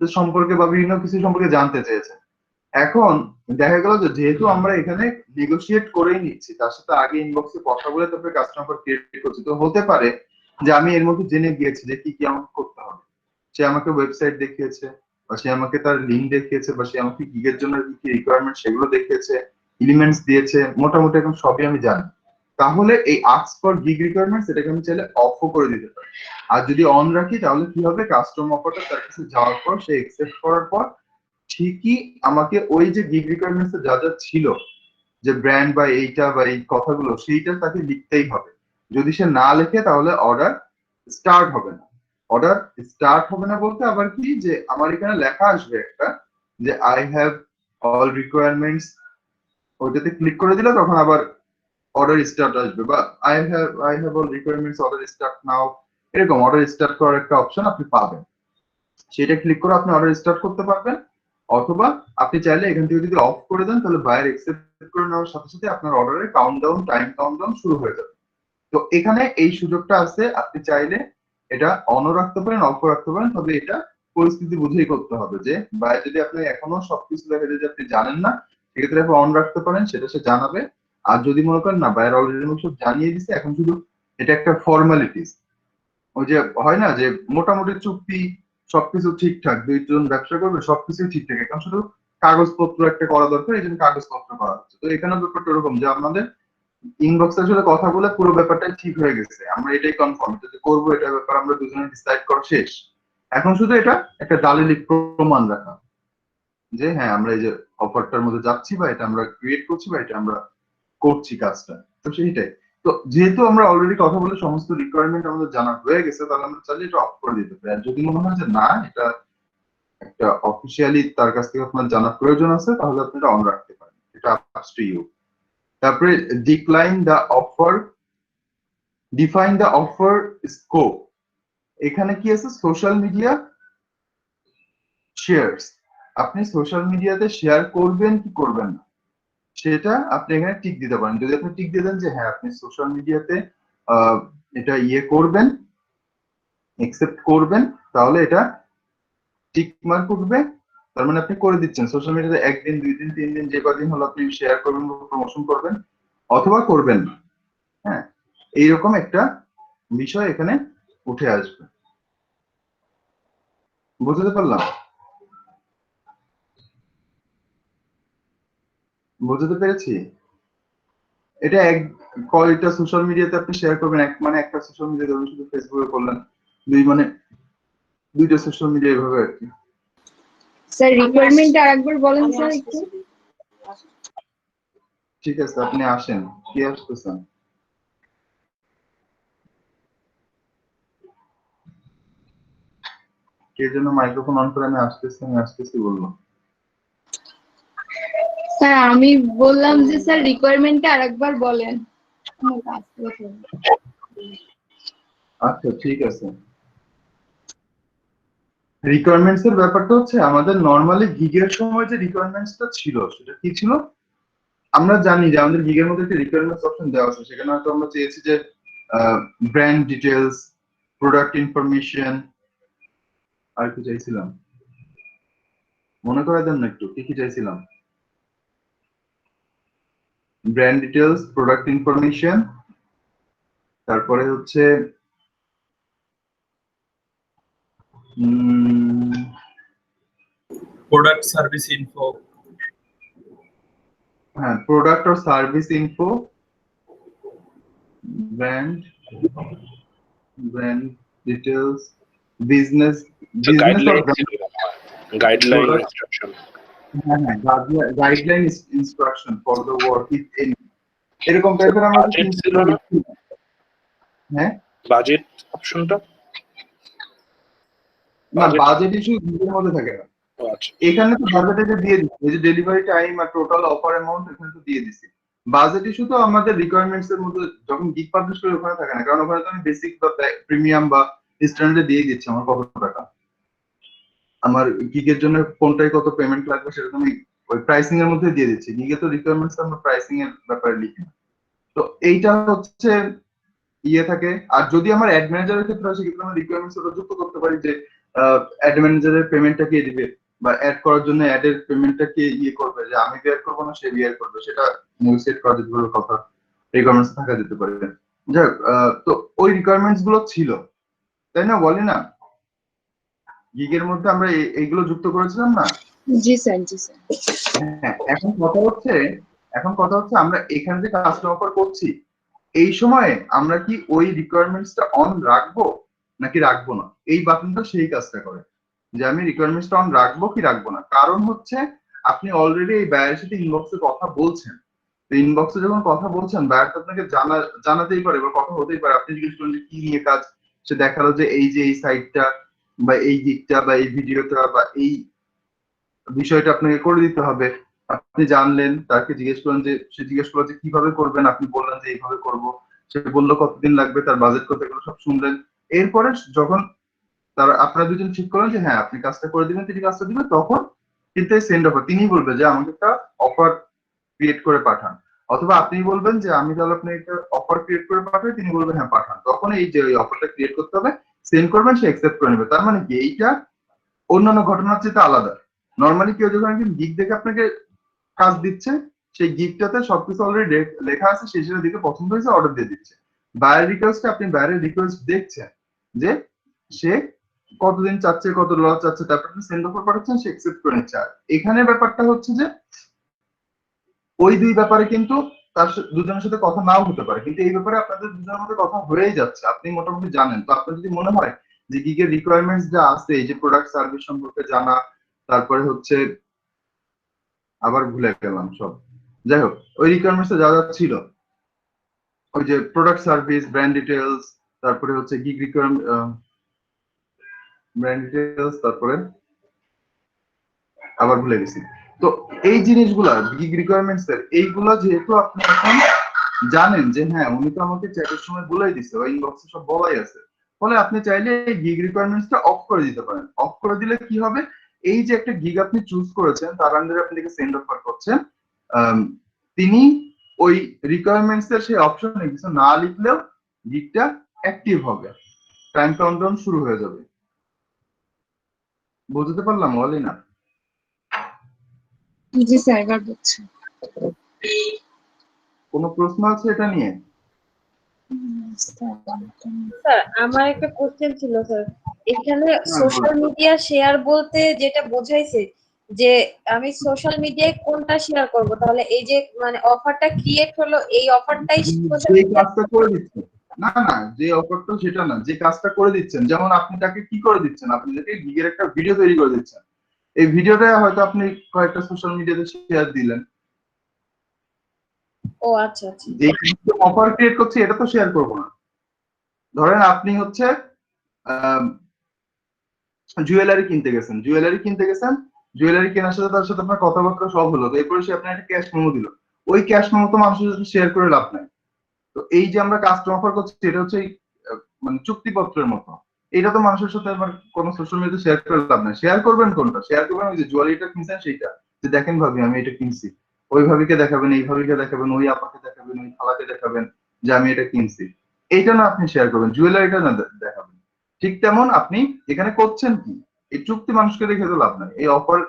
সম্পর্কে বা বিভিন্ন কিছু সম্পর্কে জানতে চেয়েছে। এখন দেখা গেল যে যেহেতু আমরা এখানে নেগোশিয়েট করেই নিচ্ছি, তার সাথে আগে ইনবক্সে কথা বলে তারপরে কাস্টমার ক্রিয়েট করছি, তো হতে পারে যে আমি এর মধ্যে জেনে গিয়েছি যে কি কি আমাকে করতে হবে। সে আমাকে ওয়েবসাইট দেখিয়েছে, বা সে আমাকে তার লিঙ্ক দেখিয়েছে, বা সে আমাকে গিগের জন্য কি কি রিকোয়ারমেন্ট সেগুলো দেখিয়েছে, এলিমেন্টস দিয়েছে, মোটামুটি এখন সবই আমি জানি। তাহলে এই আস্ক ফর গিগ রিকোয়ারমেন্টস এটাকে আমি চাইলে অফও করে দিতে পারি। আর যদি অন রাখি তাহলে কি হবে, কাস্টম অফারটা তার কাছে যাওয়ার পর সে একসেপ্ট করার পর ঠিকই আমাকে ওই যে গিগ রিকোয়ারমেন্টস যা যা ছিল, যে ব্র্যান্ড বা এইটা বা এই কথাগুলো, সেইটা তাকে লিখতেই হবে। যদি সে না লেখে তাহলে অর্ডার স্টার্ট হবে না। অর্ডার স্টার্ট হবে না বলতে আবার কি, যে আমার এখানে লেখা আসবে একটা যে আই হ্যাভ অল রিকোয়ারমেন্টস, ওইটাতে ক্লিক করে দিলে তখন আবার অর্ডার স্টার্ট আসবে, বা I have all requirements order start now, এরকম অর্ডার স্টার্ট করার একটা অপশন আপনি পাবেন। সেটা ক্লিক করে আপনি অর্ডার স্টার্ট করতে পারবেন, অথবা আপনি চাইলে এখান থেকে যদি অফ করে দেন তাহলে বায়ার অ্যাকসেপ্ট করে নেওয়ার সাথে সাথে আপনার অর্ডারের কাউন্টডাউন শুরু হয়ে যাবে। তো এখানে এই সুযোগটা আছে, আপনি চাইলে এটা অনও রাখতে পারেন, অফও রাখতে পারেন, তবে এটা পরিস্থিতি বুঝেই করতে হবে। যে বায়ার যদি আপনি এখনো সবকিছু দেখা যায় যে আপনি জানেন না, সেক্ষেত্রে আপনি অন রাখতে পারেন, সেটা সে জানাবে। আর যদি মনে করেন না বায়ার অলরেডি সব জানিয়ে দিচ্ছে, এখন শুধু এটা একটা ফর্মালিটিস, ওই যে হয় না যে মোটামুটি চুক্তি সবকিছু ঠিকঠাক, দুইজন ব্যবসা করবে সবকিছু ঠিকঠাক, এখন শুধু কাগজপত্র একটা করা দরকার, এই জন্য কাগজপত্র করা হচ্ছে। তো এখানে ব্যাপারটা এরকম যে আমাদের ইনবক্সের সাথে কথা বলে পুরো ব্যাপারটাই ঠিক হয়ে গেছে, আমরা এটাই কনফার্ম যে করবো, এটা ব্যাপার আমরা দুজনে ডিসাইড করা শেষ। এখন শুধু এটা একটা দালিলিক প্রমাণ রাখা যে হ্যাঁ আমরা এই যে অফারটার মধ্যে যাচ্ছি, বা এটা আমরা ক্রিয়েট করছি, বা এটা আমরা করছি কাজটা। তো সেইটাই। তো যেহেতু আমরা অলরেডি কথা বলে সমস্ত রিকোয়ারমেন্ট আমাদের জানা হয়ে গেছে, তাহলে আমরা চাইলে এটা অফ করে দিতে পারি। আর যদি মনে হয় যে না, এটা একটা অফিসিয়ালি তার কাছ থেকে আপনার জানা প্রয়োজন আছে, তাহলে আপনি এটা অন রাখতে পারেন, এটা আপস টু ইউ। তারপরে decline the offer, define the offer scope. এখানে কি আছে, সোশ্যাল মিডিয়া শেয়ারস, আপনি সোশ্যাল মিডিয়াতে শেয়ার করবেন কি করবেন না সেটা আপনি এখানে টিক দিতে পারেন। যদি আপনি টিক দিয়ে দেন যে হ্যাঁ আপনি সোশ্যাল মিডিয়াতে এটা করবেন, একসেপ্ট করবেন, তাহলে এটা টিক মার্ক উঠবে। তার মানে আপনি করে দিচ্ছেন সোশ্যাল মিডিয়াতে 1 দিন 2 দিন 3 দিন যে কদিন হলো আপনি শেয়ার করবেন বা প্রমোশন করবেন অথবা করবেন না। হ্যাঁ, এইরকম একটা বিষয় এখানে উঠে আসবে। বুঝতে পারলাম? বুঝতে পেরেছি? এটা কয়টা সোশ্যাল মিডিয়াতে আপনি শেয়ার করবেন, মানে একটা সোশ্যাল মিডিয়া ধরুন শুধু ফেসবুকে করলেন, মানে 2টা সোশ্যাল মিডিয়া এভাবে আর কি। স্যার রিকোয়ারমেন্ট আরেকবার বলেন স্যার একটু। ঠিক আছে, আপনি আসেন। কি আসতেছেন? কে যেন মাইক্রোফোন অন করে আমি আসতেছি বলবো। স্যার আমি বললাম যে স্যার রিকোয়ারমেন্টটা আরেকবার বলেন। আচ্ছা ঠিক আছে। রিকোয়ারমেন্টস এর ব্যাপারটা হচ্ছে আমাদের নরমালি গিগের সময় যে রিকোয়ারমেন্টসটা ছিল সেটা কি ছিল? আমরা জানি যে আমাদের গিগের মধ্যে একটা রিকোয়ারমেন্টস অপশন দেওয়া আছে, সেখানে হয়তো আমরা চেয়েছি যে ব্র্যান্ড ডিটেলস, প্রোডাক্ট ইনফরমেশন, আর কি চাইছিলাম মনে করে দেন না একটু, কি চাইছিলাম? ব্র্যান্ড ডিটেলস, প্রোডাক্ট ইনফরমেশন, তারপরে হচ্ছে product service info, হ্যাঁ product or service info, brand details, business guideline instruction, হ্যাঁ guideline instruction for the work if any, এরকম টাইপের আমরা হ্যাঁ বাজেট অপশনটা না বাজেট ইস্যু এর মধ্যে থাকে না। আচ্ছা এখানে তো বাজেট এটা দিয়ে দিচ্ছি, এই যে ডেলিভারি টাইম আর টোটাল অফার অ্যামাউন্ট এখানে তো দিয়ে দিছি। বাজেট ইস্যু তো আমাদের রিকোয়ারমেন্টস এর মধ্যে যখন গিগ পাবলিশ করি ওখানে থাকে না, কারণ ওখানে তো আমি বেসিক বা প্রিমিয়াম বা স্ট্যান্ডার্ড দিয়ে দিচ্ছি আমার কত টাকা, আমার গিগের জন্য কোনটায় কত পেমেন্ট লাগবে সেটা তো আমি ওই প্রাইসিং এর মধ্যে দিয়ে দিচ্ছি। গিগে তো রিকোয়ারমেন্টস আমরা প্রাইসিং এর ব্যাপারে লিখি না। তো এইটা হচ্ছে থাকে। আর যদি আমার অ্যাড ম্যানেজারের ক্ষেত্রে হয় সেক্ষেত্রে আমরা রিকোয়ারমেন্টস ওটা যুক্ত করতে পারি যে অ্যাড ম্যানেজারের পেমেন্টটা কে দিবে বা অ্যাড করার জন্য অ্যাড এর পেমেন্টটা কে করবে, যে আমি বিয়ার করবো না সে বিয়ার করবে, সেটা নেগোসিয়েট করা যেতে পারে, কথা রিকোয়ারমেন্টস থাকা যেতে পারে। যাই হোক, তো ওই রিকোয়ারমেন্টস গুলো ছিল, তাই না? বলি না গিগের মধ্যে আমরা এইগুলো যুক্ত করেছিলাম না? জি স্যার জি স্যার। হ্যাঁ, এখন কথা হচ্ছে আমরা এখানে যে কাস্টম অফার করছি এই সময়ে আমরা কি ওই রিকোয়ারমেন্টসটা অন রাখবো নাকি রাখবো না, এই বাটনটা সেই কাজটা করে যে আমি রিকোয়ারমেন্টসটা অন রাখবো কি রাখবো না। কারণ হচ্ছে আপনি অলরেডি এই বায়ারের সাথে ইনবক্সে কথা বলছেন, তো ইনবক্সে যখন কথা বলছেন বায়ার তো আপনাকে জানাতেই পারে বা কথা হতেই পারে। আপনি জিজ্ঞেস করেন যে কি নিয়ে কাজ, সে দেখালো যে এই সাইটটা বা এই গিগটা বা এই ভিডিওটা বা এই বিষয়টা আপনাকে করে দিতে হবে। আপনি জানলেন, তাকে জিজ্ঞেস করেন যে সে জিজ্ঞেস করলো যে কিভাবে করবেন, আপনি বললেন যে এইভাবে করব, সে বললো কতদিন লাগবে, তার বাজেট কত, এগুলো সব শুনলেন। এরপরে যখন তারা আপনারা দুজন ঠিক করেন যে হ্যাঁ আপনি কাজটা করে দিবেন, তিনি কাজটা দিবেন, তখন কিন্তু সেন্ড অফার তিনি বলবে যে আমাকে একটা অফার ক্রিয়েট করে পাঠান, অথবা আপনি বলবেন যে আমি তাহলে আপনি একটা অফার ক্রিয়েট করে পাঠাই, তিনি বলবেন হ্যাঁ পাঠান। তখন এই যে ওই অফারটা ক্রিয়েট করতে হবে, সেন্ড করবেন, সে অ্যাকসেপ্ট করে নেবে। তার মানে কি এইটা অন্যান্য ঘটনার চেয়ে আলাদা। নর্মালি কেউ যখন একজন গিগ দেখে আপনাকে কাজ দিচ্ছে, সেই গিগটাতে সবকিছু অলরেডি লেখা আছে, সেই সেটা দিকে পছন্দ হয়েছে অর্ডার দিয়ে দিচ্ছে। বায়ার রিকোয়েস্টে আপনি বায়ারের রিকোয়েস্ট দেখছেন যে সে কতদিন চাচ্ছে, কত ডলার চাচ্ছে, তারপর আপনি সেন্ড অফার পাঠাচ্ছেন, সে অ্যাকসেপ্ট করে নিচ্ছে। আর এখানে ব্যাপারটা হচ্ছে যে ওই দুই ব্যাপারে কিন্তু তার দুজনের সাথে কথা নাও হতে পারে, কিন্তু এই ব্যাপারে আপনাদের দুজনের মধ্যে কথা হয়েই যাচ্ছে, আপনি মোটামুটি জানেন। তো আপনার যদি মনে হয় যে গিগের রিকোয়ারমেন্টস যা আছে, এই যে প্রোডাক্ট সার্ভিস সম্পর্কে জানা, তারপরে হচ্ছে আবার ভুলে গেলাম সব, যাই হোক ওই রিকোয়ারমেন্টস যা যা ছিল, ওই যে প্রোডাক্ট সার্ভিস, ব্র্যান্ড ডিটেলস, তারপরে হচ্ছে গিগ রিকোয়ারমেন্ট, ব্র্যান্ড ডিটেলস, তারপরে আবার ভুলে গেছি। তো এই জিনিসগুলা গিগ রিকোয়ারমেন্টস এর এইগুলা যেহেতু আপনি এখন জানেন যে হ্যাঁ উনি তো আমাকে চ্যাটের সময় বলেই দিছে বা ইনবক্সে সব বলাই আছে, ফলে আপনি চাইলে এই গিগ রিকোয়ারমেন্টসটা অফ করে দিতে পারেন। অফ করে দিলে কি হবে, এই যে একটা গিগ আপনি চুজ করেছেন, তার আন্ডারে আপনি তাকে সেন্ড অফার করছেন, তিনি ওই রিকোয়ারমেন্টস এর সেই অপশনে কিছু না লিখলেও গিগটা অ্যাক্টিভ হবে, টাইম কাউন্টডাউন শুরু হয়ে যাবে। বুঝতে পারলাম অলিনা? জি স্যার, এবার বুঝছি। কোনো প্রশ্ন আছে এটা নিয়ে? স্যার আমার একটা কোশ্চেন ছিল স্যার, এখানে হ্যাঁ, সোশ্যাল বলুন। মিডিয়া শেয়ার বলতে যেটা বোঝাইছে যে আমি সোশ্যাল মিডিয়ায় কোনটা শেয়ার করব, তাহলে এই যে মানে অফারটা ক্রিয়েট হলো এই অফারটাই সোশ্যাল যে মিডিয়া। কাজটা করে দিচ্ছেন, না না, যে অফারটা সেটা না, যে কাজটা করে দিচ্ছেন, যেমন আপনি তাকে কি করে দিচ্ছেন, আপনি তাকে গিগের একটা ভিডিও তৈরি করে দিচ্ছেন, এই ভিডিওটা হয়তো আপনি কয়েকটা সোশ্যাল মিডিয়াতে শেয়ার দিলেন, ও আচ্ছা আচ্ছা। যে অফার ক্রিয়েট করছে এটা তো শেয়ার করবো না। ধরেন আপনি হচ্ছে জুয়েলারি কিনতে গেছেন, জুয়েলারি কেনার সাথে তার সাথে আপনার কথাবার্তা সব হলো, তো এরপরে সে আপনার একটা ক্যাশ মেমো দিল, ওই ক্যাশ মেমো তো মানুষের সাথে শেয়ার করে লাভ নাই। তো এই যে আমরা কাস্টম অফার করছি এটা হচ্ছে মানে চুক্তিপত্রের মতো, এটা তো মানুষের সাথে আবার কোনো সোশ্যাল মিডিয়াতে শেয়ার করে লাভ নাই। শেয়ার করবেন কোনটা? শেয়ার করবেন ওই যে জুয়েলারিটা কিনছেন সেইটা, যে দেখেন ভাবি আমি এটা কিনছি, ওই ভাবিকে দেখাবেন, এই ভাবিকে দেখাবেন, ওই আপাকে দেখাবেন, ওই খালাকে দেখাবেন যে আমি এটা কিনছি, এইটা না আপনি শেয়ার করবেন, জুয়েলারিটা না দেখাবেন। ঠিক তেমন আপনি এখানে করছেন কি, এই চুক্তি মানুষকে দেখে তো লাভ নাই, এই অফার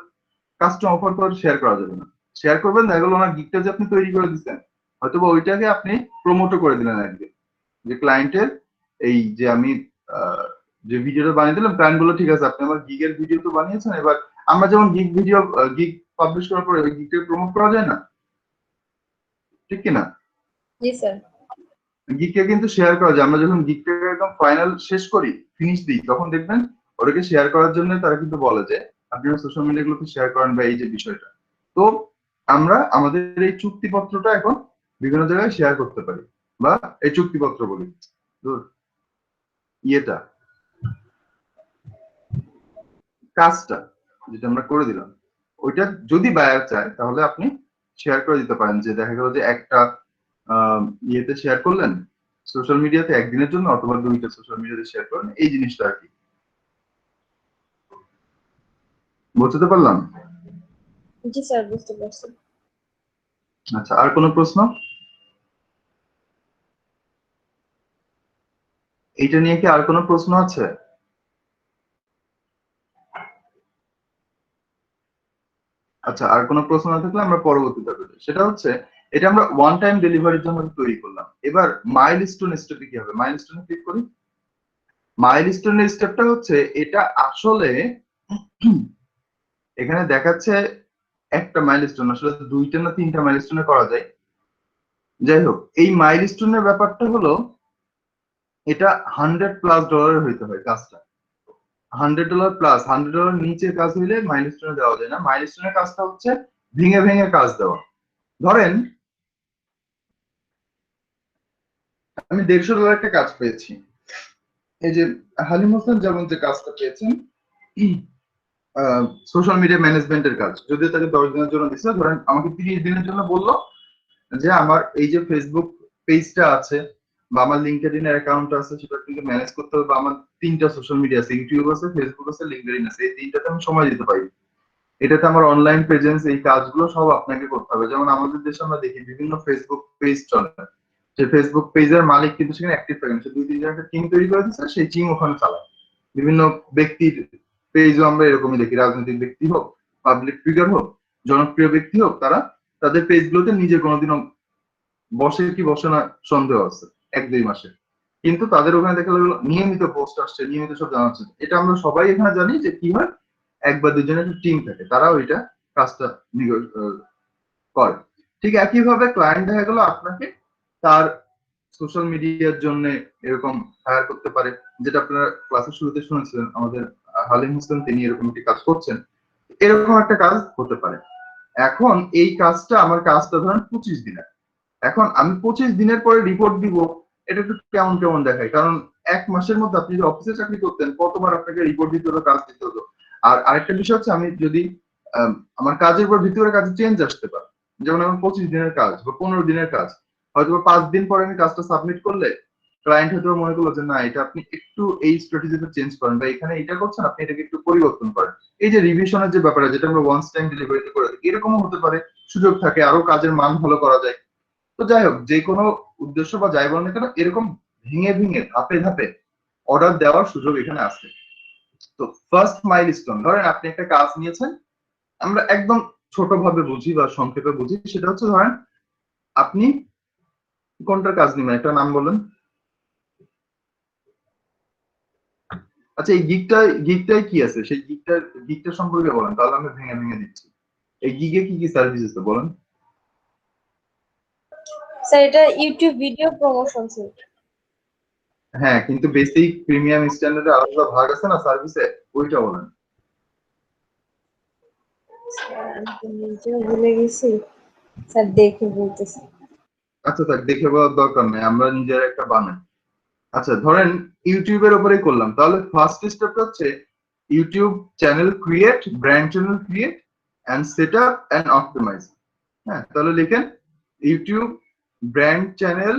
কাস্টম অফার তো শেয়ার করা যাবে না। শেয়ার করবেন দেখা গেলো ওনার গিগটা যে আপনি তৈরি করে দিচ্ছেন, হয়তো ওইটাকে আপনি প্রমোটও করে দিলেন একদিন, যে ক্লায়েন্টের এই যে আমি যে ভিডিওটা বানিয়ে দিলাম, ক্লায়েন্ট বললো ঠিক আছে আপনি আমার গিগের ভিডিও তো বানিয়েছেন, এবার আমরা যেমন গিগ পাবলিশ করার পরে ওই গিগটাকে প্রমোট করা যায় না, ঠিক কিনা? জি স্যার। গিগকে কিন্তু শেয়ার করা যায়, আমরা যখন গিগটাকে একদম ফাইনাল শেষ করি, ফিনিশ দিই, তখন দেখবেন ওটাকে শেয়ার করার জন্য তারা কিন্তু বলে যে আপনারা সোশ্যাল মিডিয়া গুলোকে শেয়ার করেন বা এই যে বিষয়টা। তো আমরা আমাদের এই চুক্তিপত্রটা এখন বিভিন্ন জায়গায় শেয়ার করতে পারি, বা এই চুক্তিপত্র বলি, তো ইয়েটা কাজটা যেটা আমরা করে দিলাম, ওইটা যদি বায়ার চায় তাহলে আপনি শেয়ার করে দিতে পারেন, যে দেখা গেল যে একটা ইয়েতে শেয়ার করলেন সোশ্যাল মিডিয়াতে একদিনের জন্য, অথবা 2টা সোশ্যাল মিডিয়াতে শেয়ার করেন, এই জিনিসটা আর কি। বুঝতে পারলাম? জি স্যার, বুঝতে পারছি। আচ্ছা, আর কোনো প্রশ্ন এইটা নিয়ে? কি আর কোনো প্রশ্ন আছে? আচ্ছা, আর কোনো প্রশ্ন না থাকলে আমরা পরবর্তীতে যাই। সেটা হচ্ছে এটা আমরা ওয়ান টাইম ডেলিভারির জন্য তৈরি করলাম। এবার মাইলস্টোন স্টেপে কি হবে? মাইলস্টোনে ক্লিক করি। মাইলস্টোনের স্টেপটা হচ্ছে এটা আসলে এখানে দেখাচ্ছে একটা মাইলস্টোন, আসলে 2টা না 3টা মাইলস্টোনে করা যায়। যাই হোক, এই মাইলস্টোনের ব্যাপারটা হলো এটা $100+ হইতে হয় কাজটা, $100+, $100 নিচে কাজ হইলে মাইলস্টোনে দেওয়া যায় না। মাইলস্টোনের কাজটা হচ্ছে ভেঙে ভেঙে কাজ দেওয়া। ধরেন আমি $150 একটা কাজ পেয়েছি, এই যে হালিম হোসেন যেমন যে কাজটা পেয়েছেন সোশ্যাল মিডিয়া ম্যানেজমেন্টের কাজ, যদিও তাকে 10 দিনের জন্য দিচ্ছে, ধরেন আমাকে 30 দিনের জন্য বললো যে আমার এই যে ফেসবুক পেজটা আছে বা আমার লিঙ্কডইন এর অ্যাকাউন্ট আছে সেটা কিন্তু ম্যানেজ করতে হবে, বা আমার 3টা সোশ্যাল মিডিয়া আছে, ইউটিউব আছে, ফেসবুক আছে, লিঙ্কডইন আছে, এই 3টাতে আমি সময় দিতে পারি, এটাতে আমার অনলাইন প্রেজেন্স, এই কাজগুলো সব আপনাকে করতে হবে। যেমন আমাদের দেশে আমরা দেখি বিভিন্ন ফেসবুক পেজ চলে, যে ফেসবুক পেজের মালিক কিন্তু সেখানে অ্যাক্টিভ থাকে না, সে 2-3 জন একটা টিম তৈরি করে দিচ্ছে, সেই টিম ওখানে চালায়। বিভিন্ন ব্যক্তির পেজও আমরা এরকমই দেখি, রাজনৈতিক ব্যক্তি হোক, পাবলিক ফিগার হোক, জনপ্রিয় ব্যক্তি হোক, তারা তাদের পেজগুলোতে নিজে কোনোদিনও বসে কি বসে না সন্দেহ আছে 1-2 মাসে, কিন্তু তাদের ওখানে দেখা গেলো নিয়মিত পোস্ট আসছে, নিয়মিত সব জানাচ্ছে। এটা আমরা সবাই এখানে জানি যে কি হয়, 1 বা 2 জনের একটা টিম থাকে, তারা ওইটা কাজটা করে। ঠিক একইভাবে ক্লায়েন্ট দেখা গেল আপনাকে তার সোশ্যাল মিডিয়ার জন্য এরকম হায়ার করতে পারে, যেটা আপনারা ক্লাসের শুরুতে শুনেছিলেন আমাদের হালিম হোসেন, তিনি এরকম একটি কাজ করছেন, এরকম একটা কাজ হতে পারে। এখন এই কাজটা, আমার কাজটা ধরেন 25 দিনের, এখন আমি 25 দিনের পরে রিপোর্ট দিব, এটা একটু কেমন কেমন দেখায়, কারণ 1 মাসের মধ্যে আপনি যদি অফিসে চাকরি করতেন কতবার আপনাকে রিপোর্ট দিতে হতো, কাজ দিতে হতো। আর আরেকটা বিষয় হচ্ছে আমি যদি আমার কাজের উপর ভিত্তি করে কাজে চেঞ্জ আসতে পারে, যেমন আমার 25 দিনের কাজ বা 15 দিনের কাজ, হয়তো 5 দিন পরে আমি কাজটা সাবমিট করলে ক্লায়েন্ট হয়তো মনে করলো যে না এটা আপনি একটু এই স্ট্র্যাটেজিটা চেঞ্জ করেন বা এখানে এটা করছেন আপনি এটাকে একটু পরিবর্তন করেন। এই যে রিভিশনের যে ব্যাপারটা যেটা আমরা ওয়ান্স টাইম ডেলিভারিতে করে থাকি, এরকমও হতে পারে, সুযোগ থাকে আরো কাজের মান ভালো করা যায়। তো যাই হোক, যে কোনো উদ্দেশ্য বা যাই বলেন না কেন, এরকম ভেঙে ভেঙে ধাপে ধাপে অর্ডার দেওয়ার সুযোগ এখানে আছে। তো ফার্স্ট মাইলস্টোন, ধরেন আপনি একটা কাজ নিয়েছেন, আমরা একদম ছোট ভাবে বুঝি বা সংক্ষেপে বুঝি, সেটা হচ্ছে ধরেন আপনি কোনটার কাজ নেবেন, একটা নাম বলেন। আচ্ছা, এই গিগটায় কি আছে, সেই গিগটা সম্পর্কে বলেন, তাহলে আমি ভেঙে ভেঙে দিচ্ছি। এই গিগে কি কি সার্ভিস আছে বলেন। স্যার এটা ইউটিউব ভিডিও প্রমোশন স্যার। হ্যাঁ, কিন্তু বেসিক প্রিমিয়াম স্ট্যান্ডার্ডে আলাদা ভাগ আছে না সার্ভিসে, ওইটা বলেন। আমি তো নিজেও ভুলে গেছি স্যার, দেখে বলতেছি। আচ্ছা থাক, দেখে বলার দরকার নেই, আমরা নিজের একটা বানাই। আচ্ছা ধরেন ইউটিউবের উপরেই করলাম, তাহলে ফার্স্ট স্টেপটা হচ্ছে YouTube channel create, brand channel create and set up and optimize. হ্যাঁ, তাহলে লিখেন YouTube brand channel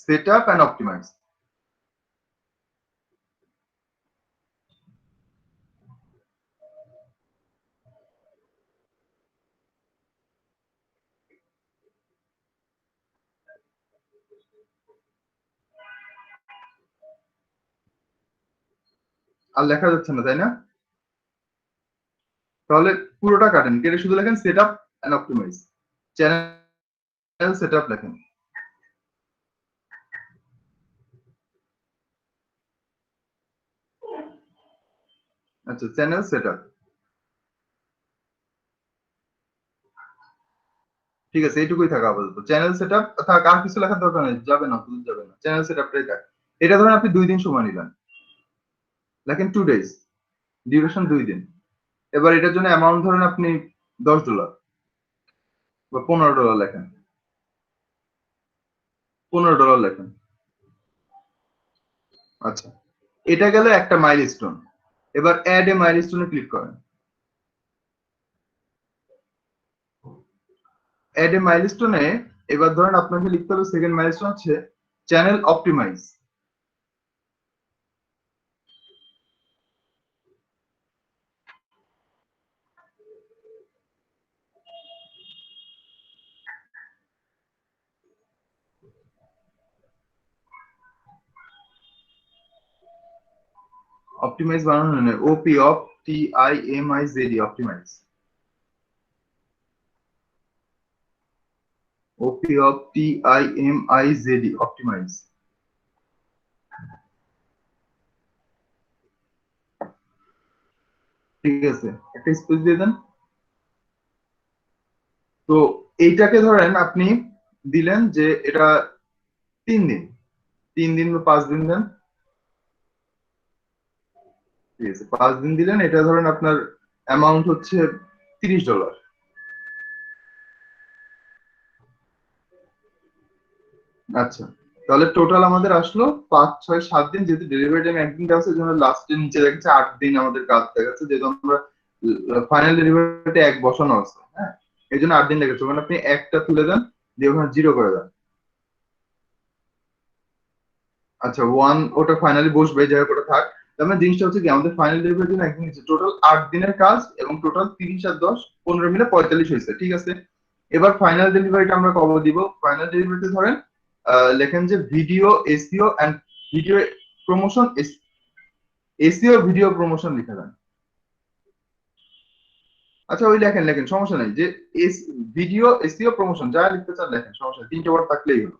set up and optimize. আর লেখা যাচ্ছে না তাই না? তাহলে পুরোটা কাটেন, কেটে শুধু লেখেন set up and optimise, channel set up লেখেন। আচ্ছা, চ্যানেল সেট আপ, ঠিক আছে, এইটুকুই থাকা আপাতত। চ্যানেল সেট আপ থাক, আর কিছু লেখার দরকার নেই, যাবে না, দুধ যাবে না, চ্যানেল সেট আপটাই থাক। এটা ধরেন আপনি 2 দিন সময় নিলেন, লেখেন 2 days, ডিউরেশন 2 দিন। এবার এটার জন্য অ্যামাউন্ট ধরেন আপনি $10 বা $15 লেখেন, $15 লেখেন। আচ্ছা, এটা গেল একটা মাইলস্টোন। এবার অ্যাড এ মাইলস্টোনে ক্লিক করেন। অ্যাড এ মাইলস্টোনে এবার ধরেন আপনাকে লিখতে হবে সেকেন্ড মাইলস্টোন হচ্ছে চ্যানেল অপটিমাইজ। অপটিমাইজ বানানো নেই, O P of T I M I Z, optimize. O P of T I M I Z, optimize. ঠিক আছে, একটা স্পেস দিয়ে দেন। তো এইটাকে ধরেন আপনি দিলেন যে এটা 3 দিন, 3 দিন বা 5 দিন দেন। ঠিক আছে, 5 দিন দিলেন, এটা ধরেন আপনার অ্যামাউন্ট হচ্ছে $30। আচ্ছা, তাহলে টোটাল আমাদের আসলো 5, 6, 7 দিন, যেহেতু ডেলিভারি টাইম একদিন আছে, জন্য লাস্টে নিচে দেখাচ্ছে 8 দিন আমাদের কাজ দেখাচ্ছে, যেহেতু আমরা ফাইনাল ডেলিভারিতে 1 বসানো আছে। হ্যাঁ, এই জন্য 8 দিন লেগেছে। মানে আপনি একটা তুলে দেন, দিয়ে ওখানে 0 করে দেন। আচ্ছা, 1 ওটা ফাইনালি বসবে, যাই হোক ওটা থাক। তার মানে জিনিসটা হচ্ছে কি, আমাদের ফাইনাল ডেলিভারির জন্য একদিন নিচ্ছে, টোটাল 8 দিনের কাজ, এবং টোটাল 30 আর 10 15 মিলে 45 হয়েছে। ঠিক আছে, এবার ফাইনাল ডেলিভারিটা আমরা কবে দিব? ফাইনাল ডেলিভারিতে ধরেন লেখেন যে video SEO and video promotion, SEO video promotion লিখে দেন। আচ্ছা, ওই লেখেন লেখেন, সমস্যা নাই, যে ভিডিও এসইও প্রমোশন যা লিখতে চান লেখেন, সমস্যা নেই, 3টে ওয়ার্ড থাকলেই হলো।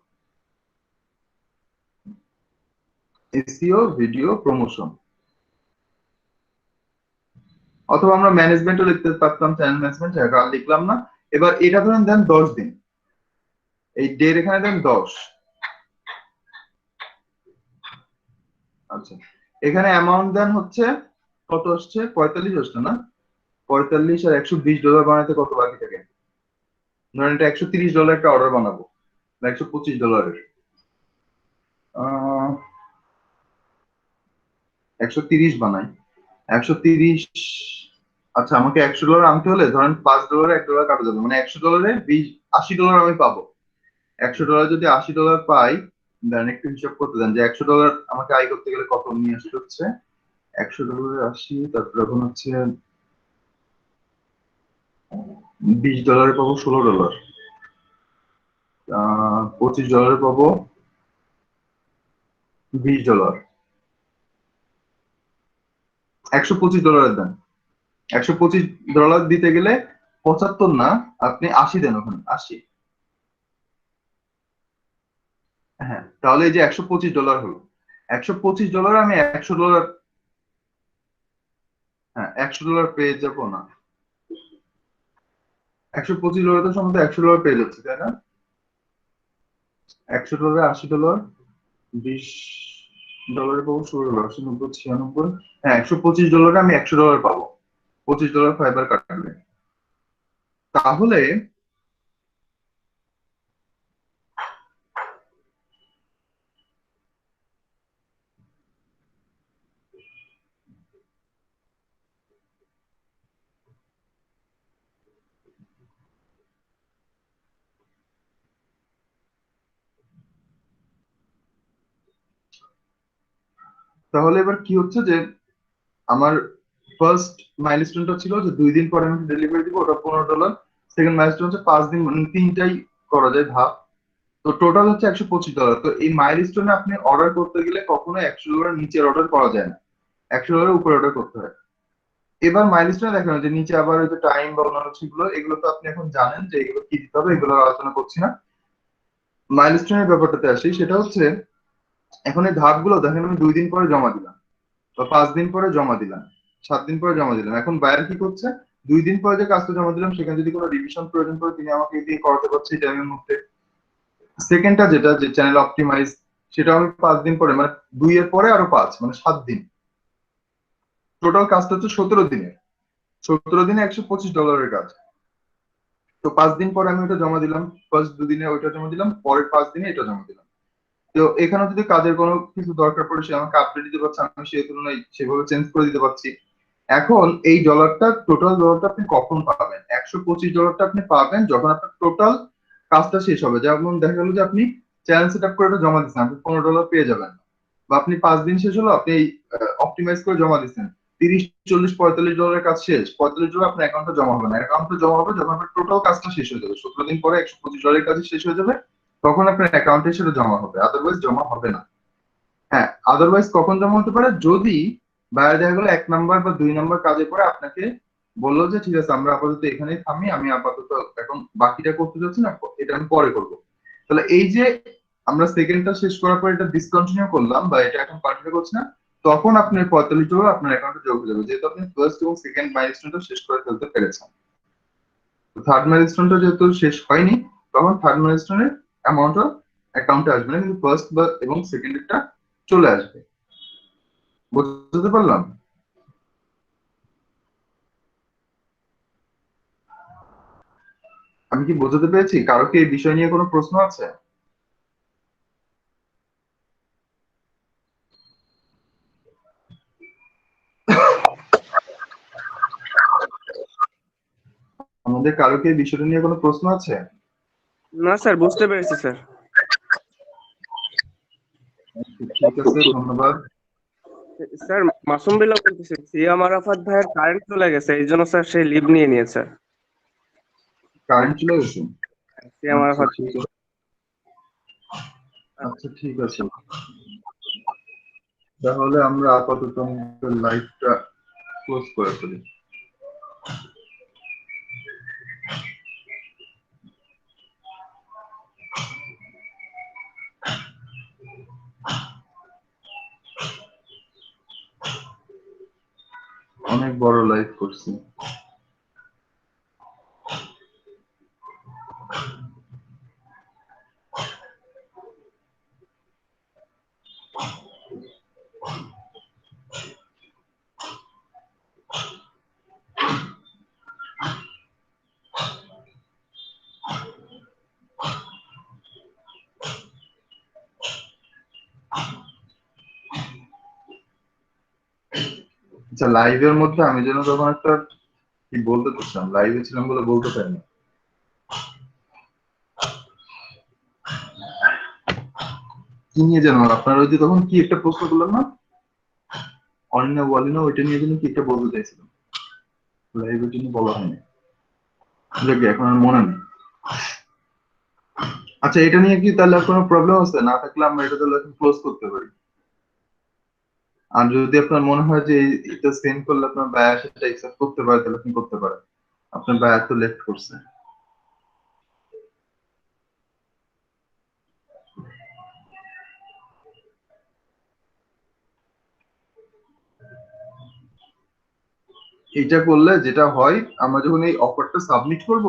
এসইও ভিডিও প্রমোশন, অথবা আমরা ম্যানেজমেন্টও লিখতে পারতাম, চ্যানেল ম্যানেজমেন্ট, আর লিখলাম না। এবার এটা ধরেন দেন 10 দিন, এই ডের এখানে দেন 10। আচ্ছা, এখানে অ্যামাউন্ট দেন হচ্ছে কত আসছে, 45 আসছে না? 45 আর $120 বানাতে কত বাকি থাকে? ধরেন এটা $130 একটা অর্ডার বানাবো, বা $125, 130 বানাই, 130। আচ্ছা, আমাকে $100 আনতে হলে ধরেন $5 $1 কাটা যাবে, মানে $100 $80 আমি পাবো। $100 যদি $80 পাই, দেন একটু হিসাব করতে দেন যে $100 আমাকে আয় করতে গেলে কত নিয়ে আসতে হচ্ছে। $100 80, তারপর এখন হচ্ছে $20 পাবো $16, $25 পাবো $20, $125 দেন। $125 দিতে গেলে 75 না, আপনি 80 দেন, ওখানে 80। হ্যাঁ, তাহলে এই যে $125 হলো, $125 আমি $100, হ্যাঁ $100 পেয়ে যাবো না, $125 তো সম্ভবত $100 পেয়ে যাচ্ছে, তাই না? $100 $80, $20 পাবো $16, 80 90 96, হ্যাঁ $125 আমি $100 পাবো, $25 ফাইবার কাটবে। তাহলে এবার কি হচ্ছে যে আমার ফার্স্ট মাইলস্টোনটা ছিল যে 2 দিন পরে আমি ডেলিভারি দিব, ওটা $15। সেকেন্ড মাইলস্টোন হচ্ছে 5 দিন, মানে তিনটাই করা যায় ধাপ। তো টোটাল হচ্ছে $125। তো এই মাইলস্টোনে আপনি অর্ডার করতে গেলে কখনো $100 নিচের অর্ডার করা যায় না, $100 উপরে অর্ডার করতে হয়। এবার মাইলস্টোনে দেখেন যে নিচে আবার ওই যে টাইম বা অন্যান্য সেগুলো, এগুলো তো আপনি এখন জানেন যে এগুলো কি দিতে হবে, এগুলো আলোচনা করছি না। মাইলস্টোনের ব্যাপারটাতে আসি, সেটা হচ্ছে এখন এই ধাপগুলো দেখেন আমি 2 দিন পরে জমা দিলাম, বা 5 দিন পরে জমা দিলাম, 7 দিন পরে জমা দিলাম। এখন বায়ার কি করছে, 2 দিন পরে যে কাজটা জমা দিলাম সেখানে যদি কোনো রিভিশন প্রয়োজন পড়ে তিনি আমাকে দিয়ে করাতে পারছে এই টাইমের মধ্যে। সেকেন্ডটা যেটা যে চ্যানেল অপটিমাইজ, সেটা আমি 5 দিন পরে, মানে 2 এর পরে আরো 5, মানে 7 দিন, টোটাল কাজটা হচ্ছে 17 দিনের, 17 দিনে $125 কাজ। তো 5 দিন পরে আমি ওটা জমা দিলাম, ফার্স্ট 2 দিনে ওইটা জমা দিলাম, পরের 5 দিনে এটা জমা দিলাম। তো এখানে যদি কাজের কোনো কিছু দরকার পড়ে সে আমাকে আপডেট দিতে পারছে, আমি সেই তুলনায় সেভাবে চেঞ্জ করে দিতে পারছি। এখন এই ডলারটা, টোটাল ডলারটা আপনি কখন পাবেন? $125 আপনি পাবেন যখন আপনার টোটাল কাজটা শেষ হবে। যেমন দেখা গেল যে আপনি চ্যানেল সেট আপ করে এটা জমা দিচ্ছেন, আপনি $15 পেয়ে যাবেন। বা আপনি 5 দিন শেষ হলো, আপনি অপটিমাইজ করে জমা দিচ্ছেন, $30 40 $45 কাজ শেষ, $45 আপনার অ্যাকাউন্টে জমা হবে না, অ্যাকাউন্টে জমা হবে যখন আপনার টোটাল কাজটা শেষ হয়ে যাবে। 17 দিন পরে $125 কাজ শেষ হয়ে যাবে, তখন আপনার অ্যাকাউন্টে সেটা জমা হবে, আদারওয়াইজ জমা হবে না। হ্যাঁ, আদারওয়াইজ কখন জমা হতে পারে, যদি বাইরে দেখা গেলো 1 নাম্বার বা 2 নাম্বার কাজে পরে আপনাকে বললো যে ঠিক আছে আমরা আপাতত এখানেই থামি, আমি আপাতত এখন বাকিটা করতে যাচ্ছি না, এটা আমি পরে করব। তাহলে এই যে আমরা সেকেন্ডটা শেষ করার পর এটা ডিসকন্টিনিউ করলাম বা এটা এখন কন্টিনিউ করছি না, তখন আপনার $45 আপনার অ্যাকাউন্টে যোগ হয়ে যাবে, যেহেতু আপনি ফার্স্ট এবং সেকেন্ড মাইলস্টোনটা শেষ করে ফেলতে পেরেছেন। থার্ড মাইলস্টোনটা যেহেতু শেষ হয়নি, তখন থার্ড মাইলস্টোনের অ্যামাউন্টটা অ্যাকাউন্টে আসবে না, কিন্তু ফার্স্ট বা এবং সেকেন্ডেরটা চলে আসবে। বুঝতে পারলাম? আমি কি বোঝাতে পেরেছি? কারো কি এই বিষয় নিয়ে কোনো প্রশ্ন আছে? আমাদের কারো কি এই বিষয়টা নিয়ে কোনো প্রশ্ন আছে? না স্যার, বুঝতে পেরেছি স্যার। ঠিক আছে, ধন্যবাদ। স্যার মাসুম বিল্লাহ বলতেছি, সিয়াম আরাফাত ভাইয়ের কারেন্ট চলে গেছে, এই জন্য স্যার সে লিভ নিয়ে নিয়েছে। কারেন্ট চলে গেছে? সিয়াম আচ্ছা আরাফাত। ঠিক আছে, আচ্ছা ঠিক আছে, তাহলে আমরা আপাতত লাইভটা ক্লোজ করে ফেলি। অনেক বড় লাইভ করছি। আচ্ছা, লাইভের মধ্যে আমি যেন তখন একটা কি বলতে চাচ্ছিলাম, লাইভে ছিলাম বলে বলতে পারিনি। কি নিয়ে জানো আপনার ওই যে তখন কি একটা প্রশ্ন করলাম না, অনিনা বলিনা, ওইটা নিয়ে যেন কি একটা বলতে চাইছিলাম, লাইভের জন্য বলা হয়নি, যাক গে, এখন আর মনে নেই। আচ্ছা, এটা নিয়ে কি তাহলে কোনো প্রবলেম আছে? না থাকলে আমরা এটা তাহলে ক্লোজ করতে পারি। আর যদি আপনার মনে হয় যে এটা সেন্ড করলে আপনার বায়ার সেটা অ্যাকসেপ্ট করতে পারে, তাহলে আপনি করতে পারেন। আপনার বায়ার তো লেফট করছে। এটা করলে যেটা হয়, আমরা যখন এই অফারটা সাবমিট করব,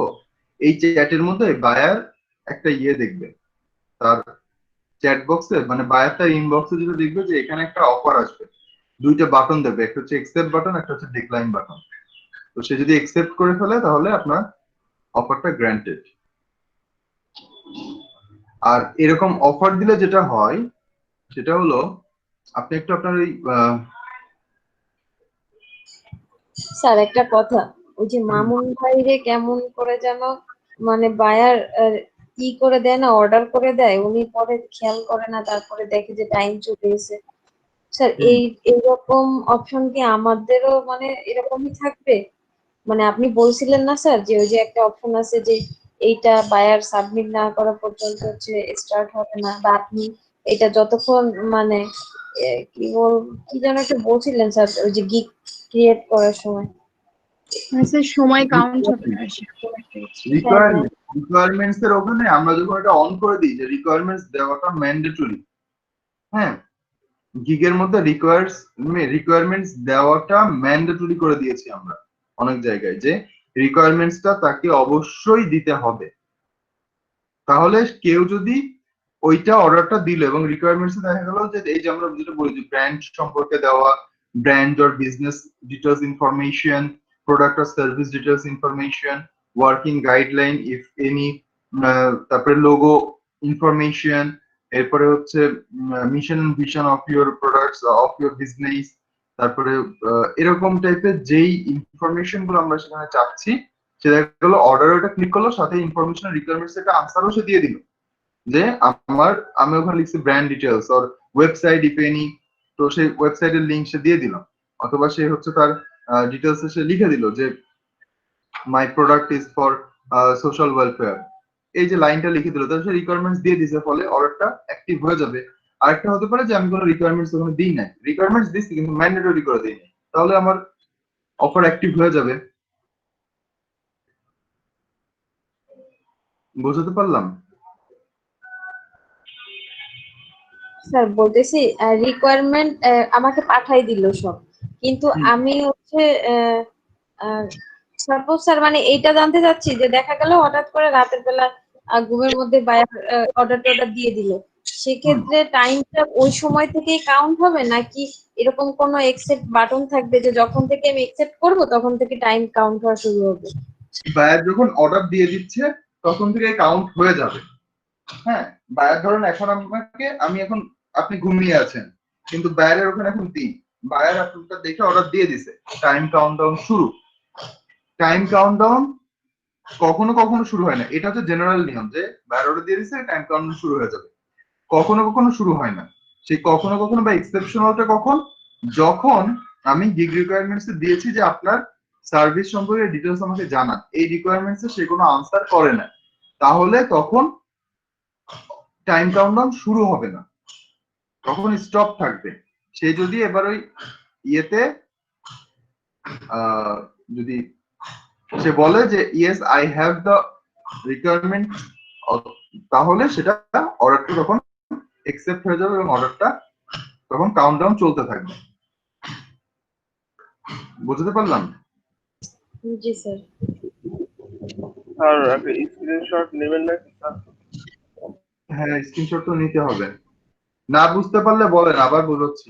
এই চ্যাটের মধ্যে বায়ার একটা ইয়ে দেখবে, তার চ্যাট বক্সে মানে বায়ার তার ইনবক্সে যেটা দেখবে যে এখানে একটা অফার আসবে, দুইটা বাটন দেবে, একটা হচ্ছে একসেপ্ট বাটন, একটা হচ্ছে ডিক্লাইন বাটন। তো সে যদি একসেপ্ট করে ফেলে তাহলে আপনার অফারটা গ্র্যান্টেড। আর এরকম অফার দিলে যেটা হয় সেটা হলো, আপনি একটু আপনার ওই স্যার একটা কথা, ওই যে মামুন ভাইরে কেমন করে যেন মানে বায়ার ই করে দেয় না, অর্ডার করে দেয়, উনি পরে খেয়াল করে না, তারপরে দেখে যে টাইম চলে এসে। স্যার এইরকম অপশন কি আমাদেরও মানে এরকমই থাকবে? মানে আপনি বলছিলেন না স্যার যে ওই যে একটা অপশন আছে যে এইটা বায়ার সাবমিট না করা পর্যন্ত হচ্ছে স্টার্ট হবে না, বা আপনি এটা যতক্ষণ মানে কি যেন একটা বলছিলেন স্যার ওই যে গিগ ক্রিয়েট করার সময়। স্যার সময় কাউন্ট হবে না, সেরকম একটা কিছু। হ্যাঁ হ্যাঁ রিকোয়ারমেন্টস এর ওখানে আমরা যখন এটা অন করে দিই যে রিকোয়ারমেন্টস দেওয়াটা ম্যান্ডেটরি, হ্যাঁ, গিগের মধ্যে রিকোয়ারমেন্টস দেওয়াটা ম্যান্ডেটরি করে দিয়েছি আমরা অনেক জায়গায়, যে রিকোয়ারমেন্টসটা তাকে অবশ্যই দিতে হবে। তাহলে কেউ যদি ওইটা অর্ডারটা দিল এবং রিকোয়ারমেন্টস দেখা গেল যে এই যে আমরা যেটা বলি যে ব্র্যান্ড সম্পর্কে দেওয়া, brand or business details information, product or service details information, working guideline if any, তারপরে লোগো ইনফরমেশন, এরপরে হচ্ছে mission and vision of your products of your business, তারপরে এরকম টাইপের যেই ইনফরমেশন গুলো আমরা সেখানে চাচ্ছি, সেটা গেলো অর্ডার, ওটা ক্লিক করলো, সাথে ইনফরমেশন রিকোয়ারমেন্টস একটা আনসারও সে দিয়ে দিল, যে আমি ওখানে লিখছি brand details or website if any, তো সেই ওয়েবসাইটের লিংক সে দিয়ে দিল, অথবা সে হচ্ছে তার ডিটেলস সে লিখে দিল যে মাই product is for social welfare, এই যে লাইনটা লিখে দিল, তাহলে সে রিকোয়ারমেন্টস দিয়ে দিছে, ফলে অর্ডারটা অ্যাক্টিভ হয়ে যাবে। আরেকটা হতে পারে যে আমি কোনো রিকোয়ারমেন্টস ওখানে দিই নাই, রিকোয়ারমেন্টস দিচ্ছি কিন্তু ম্যান্ডেটরি করে দিই নাই, তাহলে আমার অফার অ্যাক্টিভ হয়ে যাবে। বুঝতে পারলাম? স্যার বলতেছি রিকোয়ারমেন্ট আমাকে পাঠাই দিল সব, কিন্তু আমি হচ্ছে সাপোজ স্যার মানে এইটা জানতে চাচ্ছি যে দেখা গেল হঠাৎ করে রাতের বেলা ঘুমের মধ্যে বায়ার অর্ডার দিয়ে দিল, সেক্ষেত্রে টাইমটা ওই সময় থেকেই কাউন্ট হবে নাকি এরকম কোনো এক্সেপ্ট বাটন থাকবে যে যখন থেকে আমি এক্সেপ্ট করব তখন থেকে টাইম কাউন্ট হওয়া শুরু হবে? বায়ার যখন অর্ডার দিয়ে দিচ্ছে তখন থেকে কাউন্ট হয়ে যাবে। হ্যাঁ, বায়ার ধরুন এখন আমি এখন আপনি ঘুমিয়ে আছেন, কিন্তু বায়ারের ওখানে এখন দিন, বায়ার আপনারটা দেখে অর্ডার দিয়ে দিছে, টাইম কাউন্টডাউন শুরু। টাইম কাউন্টডাউন কখনো কখনো শুরু হয় না, এটা হচ্ছে জেনারেল নিয়ম যে বায়ার অর্ডার দিয়ে দিছে, টাইম কাউন্টডাউন শুরু হয়ে যাবে। কখনো কখনো শুরু হয় না, সেই কখনো কখনো বা এক্সেপশনালটা কখন, যখন আমি গিগ রিকোয়ারমেন্টস দিয়েছি যে আপনার সার্ভিস সম্পর্কে ডিটেলস আমাকে জানান, এই রিকোয়ারমেন্টস সে কোনো আনসার করে না, তাহলে তখন টাইম কাউন্টডাউন শুরু হবে না, তখন স্টপ থাকবে। সে যদি এবার ওই ইয়েতে যদি সে বলে যে yes I have the requirement, তাহলে সেটা অর্ডারটা তখন একসেপ্ট হয়ে যাবে এবং অর্ডারটা তখন কাউন্টডাউন চলতে থাকবে। বুঝতে পারলাম? জি স্যার। আর একটা স্ক্রিনশট নেবেন নাকি স্যার? হ্যাঁ, স্ক্রিনশট তো নিতে হবে। না বুঝতে পারলে বলেন, আবার বোঝাচ্ছি।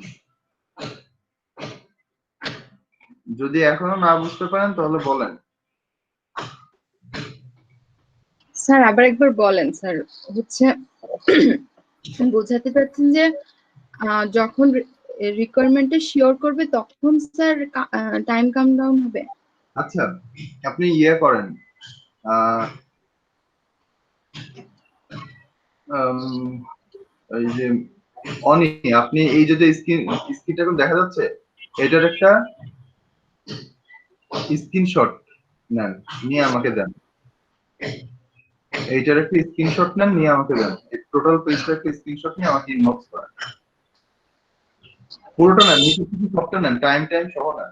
যদি এখনো না বুঝতে পারেন তাহলে বলেন। স্যার আবার একবার বলেন স্যার, হচ্ছে বোঝাতে চাচ্ছেন যে যখন রিকোয়ারমেন্টটা শিওর করবে তখন স্যার টাইম কাউন্টডাউন হবে। আচ্ছা, আপনি ইয়ে করেন, এই যে অনি, আপনি এই যে স্ক্রিনটা এখন দেখা যাচ্ছে, এটার একটা স্ক্রিনশট নেন, নিয়ে আমাকে দেন। এইটার একটা স্ক্রিনশট নেন, নিয়ে আমাকে দেন। টোটাল পেজটা একটা স্ক্রিনশট নিয়ে আমাকে ইনবক্স করেন। পুরোটা নেন, নিচে কিছু সবটা নেন, টাইম সহ নেন।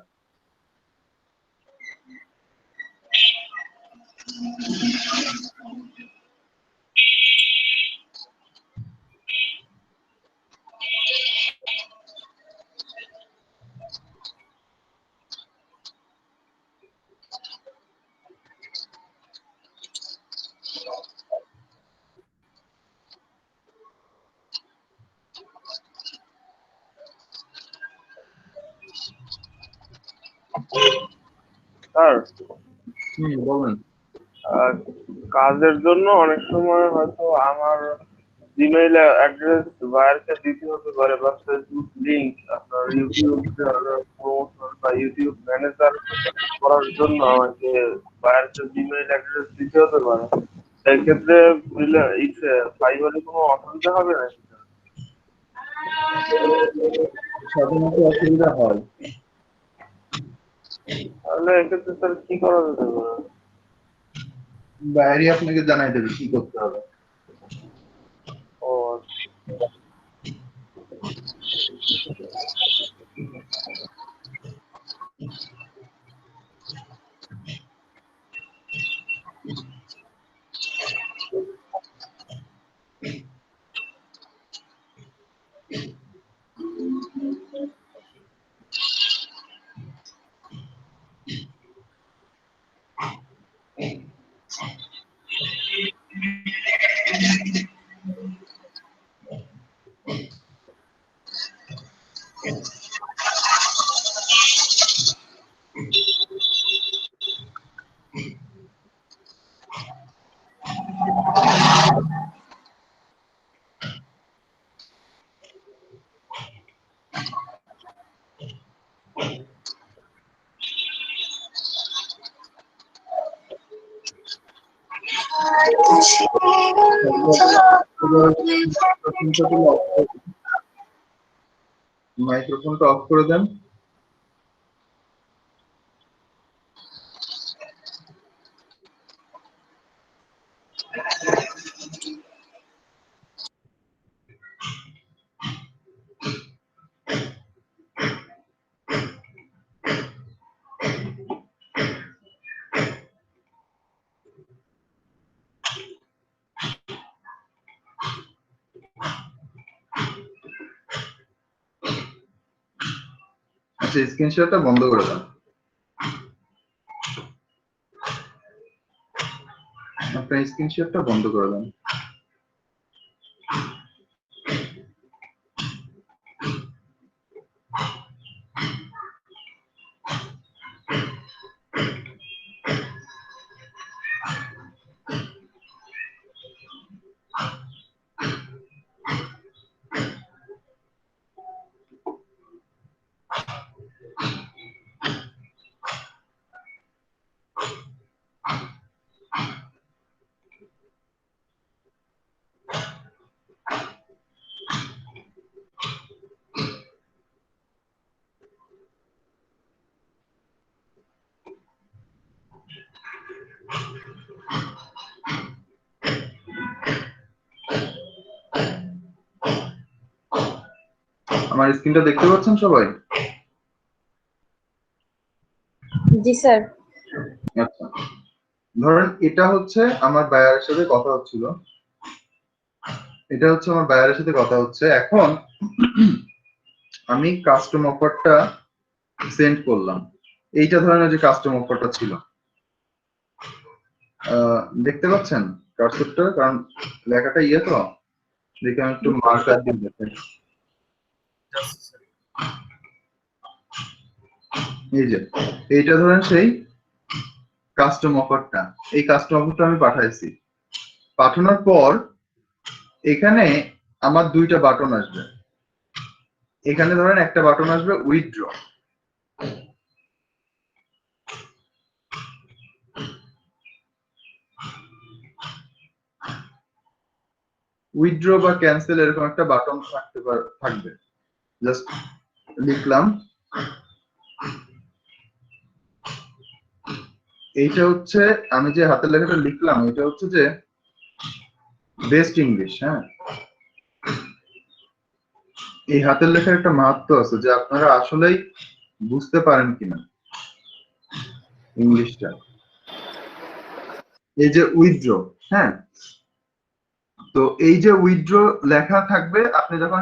স্যার বলেন। কাজের জন্য অনেক সময় হয়তো আমার জিমেইল অ্যাড্রেস বায়ারকে দিতে হতে পারে, বা ফেসবুক লিংক, আপনার ইউটিউব প্রমোশন বা ইউটিউব ম্যানেজার করার জন্য আমাকে বায়ারকে জিমেইল অ্যাড্রেস দিতে হতে পারে। সেই ক্ষেত্রে ফাইবারে কোনো অসুবিধা হবে না? সাধারণত অসুবিধা হয়। তাহলে এক্ষেত্রে স্যার কি করা যেতে পারে? বাইরে আপনাকে জানাই দেবে কি করতে হবে। ও মাইক্রোফোনটা অফ করে দেন। আচ্ছা, স্ক্রিনশটটা বন্ধ করে দেন। আপনার স্ক্রিনশটটা বন্ধ করে দেন। আমার স্ক্রিনটা দেখতে পাচ্ছেন সবাই? জি স্যার। আচ্ছা, ধরেন এটা হচ্ছে আমার বায়ারের সাথে কথা হচ্ছিল, এটা হচ্ছে আমার বায়ারের সাথে কথা হচ্ছে। এখন আমি কাস্টম অফারটা সেন্ড করলাম। এইটা ধরেন যে কাস্টম অফারটা ছিল, দেখতে পাচ্ছেন কার্সরটা? কারণ লেখাটা ইয়ে তো, দেখে আমি একটু মার্কার দিয়ে দেখেন। এই যে এইটা ধরেন সেই কাস্টম অফারটা, এই কাস্টম অফারটা আমি পাঠাইছি। পাঠানোর পর এখানে আমার দুইটা বাটন আসবে। এখানে ধরেন একটা বাটন আসবে উইথড্র, উইথড্র বা ক্যান্সেল এরকম একটা বাটন থাকবে। জাস্ট লিখলাম, এইটা হচ্ছে আমি যে হাতের লেখাটা লিখলাম, এটা হচ্ছে যে বেস্ট ইংলিশ। হ্যাঁ, এই হাতের লেখার একটা মাহাত্ম্য আছে যে আপনারা আসলেই বুঝতে পারেন কিনা ইংলিশটা। এই যে উইথড্র, হ্যাঁ, তো এই যে উইথড্র লেখা থাকবে, আপনি যখন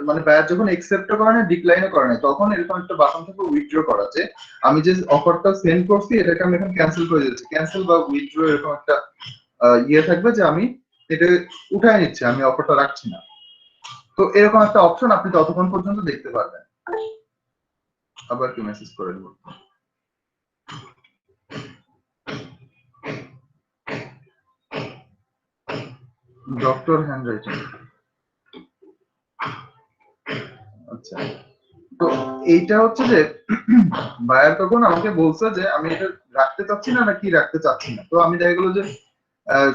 মানে বায়ার যখন একসেপ্ট করে না, ডিক্লাইনও করে না, তখন এরকম একটা বাটন থাকবে উইথড্র করা, যে আমি যে অফারটা সেন্ড করছি এটাকে আমি এখন ক্যান্সেল করে দিচ্ছি। ক্যান্সেল বা উইথড্র এরকম একটা ইয়ে থাকবে যে আমি এটা উঠায় নিচ্ছি, আমি অফারটা রাখছি না। তো এরকম একটা অপশন আপনি ততক্ষণ পর্যন্ত দেখতে পারবেন। আবার কি মেসেজ করে দেব, ডক্টর হ্যান্ডরাইটিং। আচ্ছা, তো এইটা হচ্ছে যে বায়ার তখন আমাকে বলছে যে আমি এটা রাখতে চাচ্ছি না নাকি রাখতে চাচ্ছি না। তো আমি দেখা গেলো যে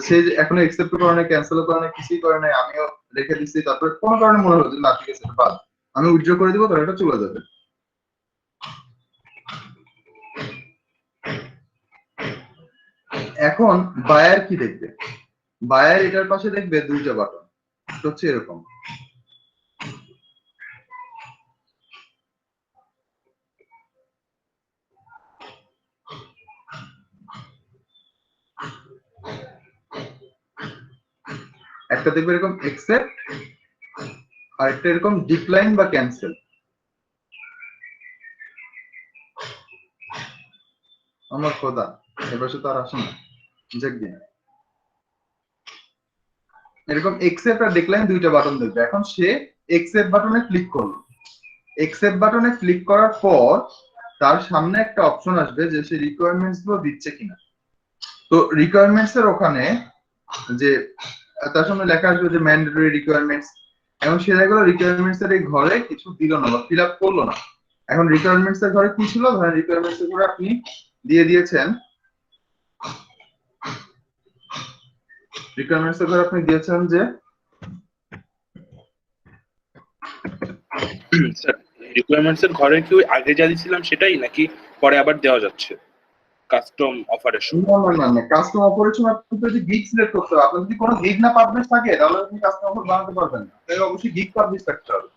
সে এখনো একসেপ্ট করে নাই, ক্যান্সেল করে নাই, কিছুই করে নাই, আমিও রেখে দিচ্ছি। তারপরে কোনো কারণে মনে হলো যে না ঠিক আছে বাদ, আমি উইথড্র করে দিব, তাহলে এটা চলে যাবে। এখন বায়ার কি দেখবে? বায়ার এটার পাশে দেখবে দুইটা বাটন, হচ্ছে এরকম। একটা দেখবে এরকম একসেপ্ট, আর একটা এরকম ডিক্লাইন বা ক্যান্সেল। আমার খোদা, এবার তো আর আসে না, যাক দিন। এরকম একসেপ্ট আর ডিক্লাইন দুইটা বাটন দেখবে। এখন সে একসেপ্ট বাটনে ক্লিক করলো। একসেপ্ট বাটনে ক্লিক করার পর তার সামনে একটা অপশন আসবে যে সে রিকোয়ারমেন্টস গুলো দিচ্ছে কিনা। তো রিকোয়ারমেন্টস এর ওখানে যে তার সামনে লেখা আসবে যে ম্যান্ডেটরি রিকোয়ারমেন্টস, এখন সে দেখলো রিকোয়ারমেন্টস এর এই ঘরে কিছু দিল না বা ফিল আপ করলো না। এখন রিকোয়ারমেন্টস এর ঘরে কি ছিল? ধরেন রিকোয়ারমেন্টস এর ঘরে আপনি দিয়ে দিয়েছেন, রিকোয়ারমেন্টস এর ঘরে আপনি দিয়েছেন যে স্যার রিকোয়ারমেন্টস এর ঘরে কি ওই আগে যা দিয়েছিলাম সেটাই নাকি পরে আবার দেওয়া যাচ্ছে কাস্টম অফারের সময়? না, কাস্টম অপারেশন আপনি যদি গিগ সিলেক্ট করতে হবে। আপনার যদি কোনো গিগ না পাবলিশ থাকে তাহলে আপনি কাস্টম অফার বানাতে পারবেন না। তাহলে অবশ্যই গিগ পাবলিশ থাকতে হবে।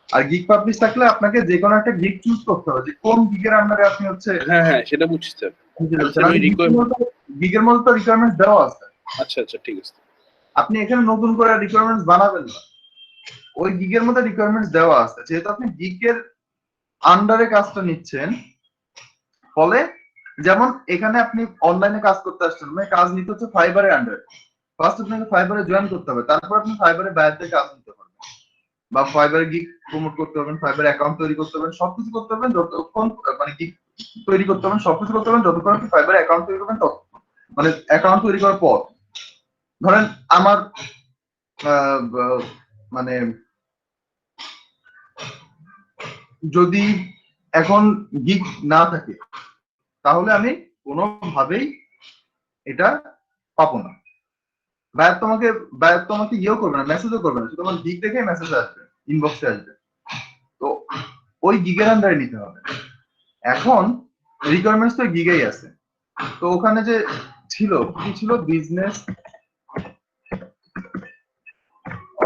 আর গিগ পাবলিশ থাকলে আপনাকে যে কোনো একটা গিগ চুজ করতে হবে যে কোন গিগের আন্ডারে আপনি হচ্ছে। হ্যাঁ হ্যাঁ সেটা বুঝছি স্যার। গিগের মধ্যে তো রিকোয়ারমেন্টস দেওয়া আছে। আচ্ছা আচ্ছা ঠিক আছে। আপনি এখানে নতুন করে রিকোয়ারমেন্টস বানাবেন না, ওই গিগের মধ্যে রিকোয়ারমেন্টস দেওয়া আছে। যেহেতু আপনি গিগের আন্ডারে কাজটা নিচ্ছেন, ফলে যেমন এখানে আপনি অনলাইনে কাজ করতে আসছেন, মানে কাজ নিতে হচ্ছে ফাইবারের আন্ডারে। ফার্স্ট আপনাকে ফাইবারে জয়েন করতে হবে, তারপর আপনি ফাইবারে বাইরে থেকে কাজ নিতে পারবেন, বা ফাইবারে গিগ প্রমোট করতে পারবেন, ফাইবারে অ্যাকাউন্ট তৈরি করতে পারবেন, সবকিছু করতে পারবেন যতক্ষণ মানে গিগ তৈরি করতে পারবেন, সবকিছু করতে পারবেন যতক্ষণ আপনি ফাইবারে অ্যাকাউন্ট তৈরি করবেন ততক্ষণ। মানে অ্যাকাউন্ট তৈরি করার পর ধরেন আমার মানে যদি এখন গিগ না থাকে তাহলে আমি কোনোভাবেই এটা পাবো না। বায়ার তোমাকে ইয়েও করবে না, মেসেজও করবে না, শুধু আমার গিগ দেখে মেসেজ আসবে, ইনবক্সে আসবে। তো ওই গিগের আন্ডারে নিতে হবে। এখন রিকোয়ারমেন্টস তো গিগেই আছে। তো ওখানে যে ছিল কি ছিল, বিজনেস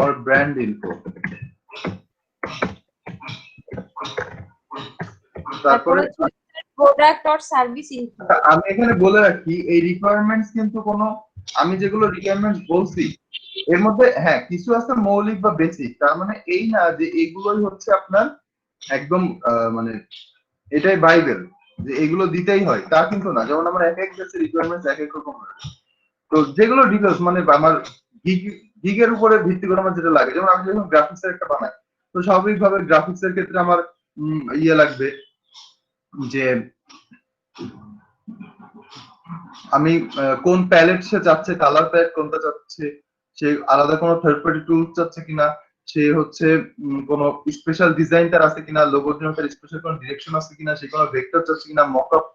অর ব্র্যান্ড ইনফো, তারপরে প্রোডাক্ট অর সার্ভিস ইনফো। আমি এখানে বলে রাখি এই রিকোয়ারমেন্টস কিন্তু কোনো, আমি যেগুলো রিকোয়ারমেন্টস বলছি এর মধ্যে হ্যাঁ কিছু আছে মৌলিক বা বেসিক, তার মানে এই না যে এগুলোই হচ্ছে আপনার একদম মানে এটাই বাইবেল যে এগুলো দিতেই হয়, তা কিন্তু না। যেমন আমার এক এক দেশের রিকোয়ারমেন্টস এক এক রকম হয়। তো যেগুলো ডিটেলস মানে আমার গিগের উপরে ভিত্তি করে আমার যেটা লাগে, যেমন আমি যখন গ্রাফিক্স এর একটা বানাই, তো স্বাভাবিকভাবে গ্রাফিক্স এর ক্ষেত্রে আমার ইয়ে লাগবে যে আমি কোন প্যালেট সে চাচ্ছে, কালার প্যালেট কোনটা চাচ্ছে, সে আলাদা কোনো থার্ড পার্টি টুলস চাচ্ছে কিনা, সে হচ্ছে কোনো স্পেশাল ডিজাইন তার আছে কিনা, লোগোর জন্য তার স্পেশাল কোনো ডিরেকশন আছে কিনা, সে কোনো ভেক্টর চাচ্ছে কিনা, মকআপ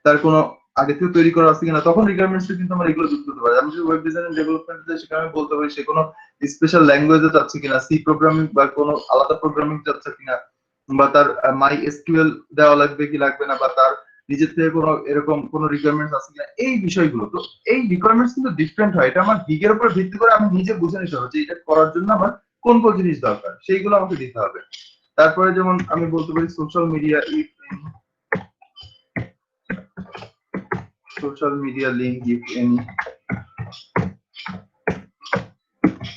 তার কোনো আগে থেকে তৈরি করা আছে কিনা, তখন রিকোয়ারমেন্টস কিন্তু আমরা এগুলো যুক্ত করতে পারি। আমি যদি ওয়েব ডিজাইন ডেভেলপমেন্ট সেখানে আমি বলতে পারি সে কোনো স্পেশাল ল্যাঙ্গুয়েজে যাচ্ছে কিনা, সি প্রোগ্রামিং বা কোনো আলাদা প্রোগ্রামিং যাচ্ছে কিনা, বা তার মাই এসকিউএল দেওয়া লাগবে কি লাগবে না, বা তার নিজের থেকে কোনো এরকম কোনো রিকোয়ারমেন্টস আছে কিনা, এই বিষয়গুলো। তো এই রিকোয়ারমেন্টস কিন্তু ডিফারেন্ট হয়, এটা আমার গিগের উপর ভিত্তি করে আমি নিজে বুঝে নিতে হবে যে এটা করার জন্য আমার কোন কোন জিনিস দরকার, সেইগুলো আমাকে দিতে হবে। তারপরে যেমন আমি বলতে পারি social media link if any,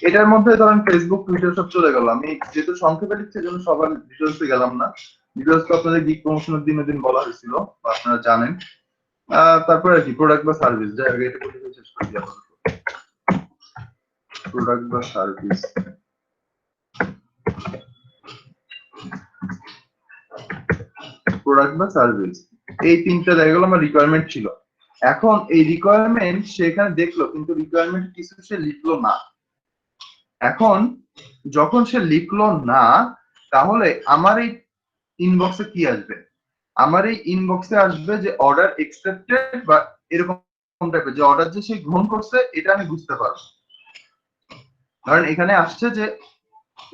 এটার মধ্যে ধরেন ফেসবুক টুইটার সব চলে গেল। আমি যেহেতু সংক্ষেপে লিখছি জন্য সবার ডিটেলসে গেলাম না, ডিটেলস তো আপনাদের গিগ প্রমোশনের দিন বলা হয়েছিল, আপনারা জানেন। তারপরে আর কি প্রোডাক্ট বা সার্ভিস, যাই আগে এটা বলে শেষ করে দিই আপাতত। প্রোডাক্ট বা সার্ভিস, প্রোডাক্ট বা সার্ভিস, এই তিনটা দেখা গেল আমার রিকোয়ারমেন্ট ছিল। এখন এই রিকোয়ারমেন্ট সেখানে দেখলো কিন্তু রিকোয়ারমেন্ট কিছু সে লিখলো না। এখন যখন সে লিখলো না, তাহলে আমার এই ইনবক্সে কি আসবে? আমার এই ইনবক্সে আসবে যে অর্ডার এক্সেপ্টেড বা এরকম টাইপের, যে অর্ডার যে সে গ্রহণ করছে এটা আমি বুঝতে পারবো। কারণ এখানে আসছে যে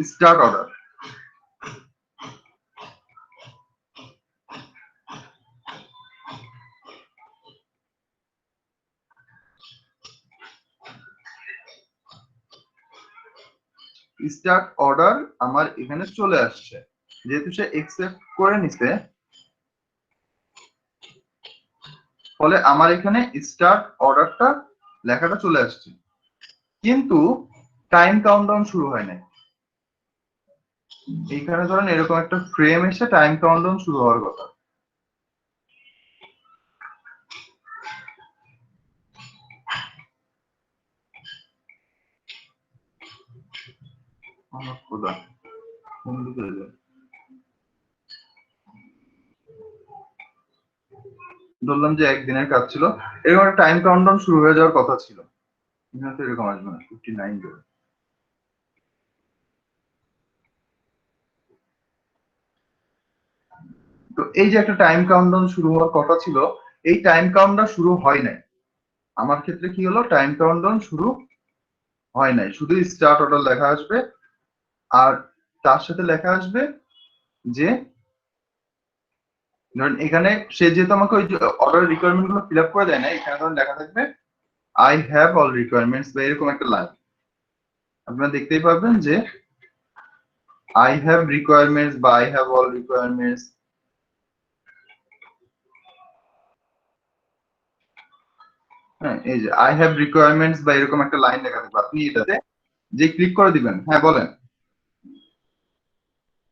স্টার্ট অর্ডার, স্টার্ট অর্ডার আমার এখানে চলে আসছে, যেহেতু সে একসেপ্ট করে নিছে, ফলে আমার এখানে স্টার্ট অর্ডারটা লেখাটা চলে আসছে, কিন্তু টাইম কাউন্টডাউন শুরু হয় নাই। এইখানে ধরেন এরকম একটা ফ্রেম এসে টাইম কাউন্টডাউন শুরু হওয়ার কথা। আমার খোদা, কোন দিকে যায়? ধরলাম যে একদিনের কাজ ছিল, এরকম একটা টাইম কাউন্টডাউন শুরু হয়ে যাওয়ার কথা ছিল। এখানে তো এরকম আসবে না, 59 দেবে। তো এই যে একটা টাইম কাউন্টডাউন শুরু হওয়ার কথা ছিল, এই টাইম কাউন্টডাউন শুরু হয় নাই। আমার ক্ষেত্রে কি হলো, টাইম কাউন্টডাউন শুরু হয় নাই, শুধু স্টার্ট অর্ডার লেখা আসবে। আর তার সাথে লেখা আসবে যে ধরেন এখানে সে যেহেতু আমাকে ওই অর্ডার রিকোয়ারমেন্ট গুলো ফিল আপ করে দেয় না, এখানে ধরেন লেখা থাকবে আই হ্যাভ অল রিকোয়ারমেন্টস বা এরকম একটা লাইন। আপনারা দেখতেই পাবেন যে আই হ্যাভ রিকোয়ারমেন্টস বা আই হ্যাভ অল রিকোয়ারমেন্টস, হ্যাঁ এই যে আই হ্যাভ রিকোয়ারমেন্টস বা এরকম একটা লাইন লেখা থাকবে। আপনি এটাতে যে ক্লিক করে দিবেন, হ্যাঁ বলেন।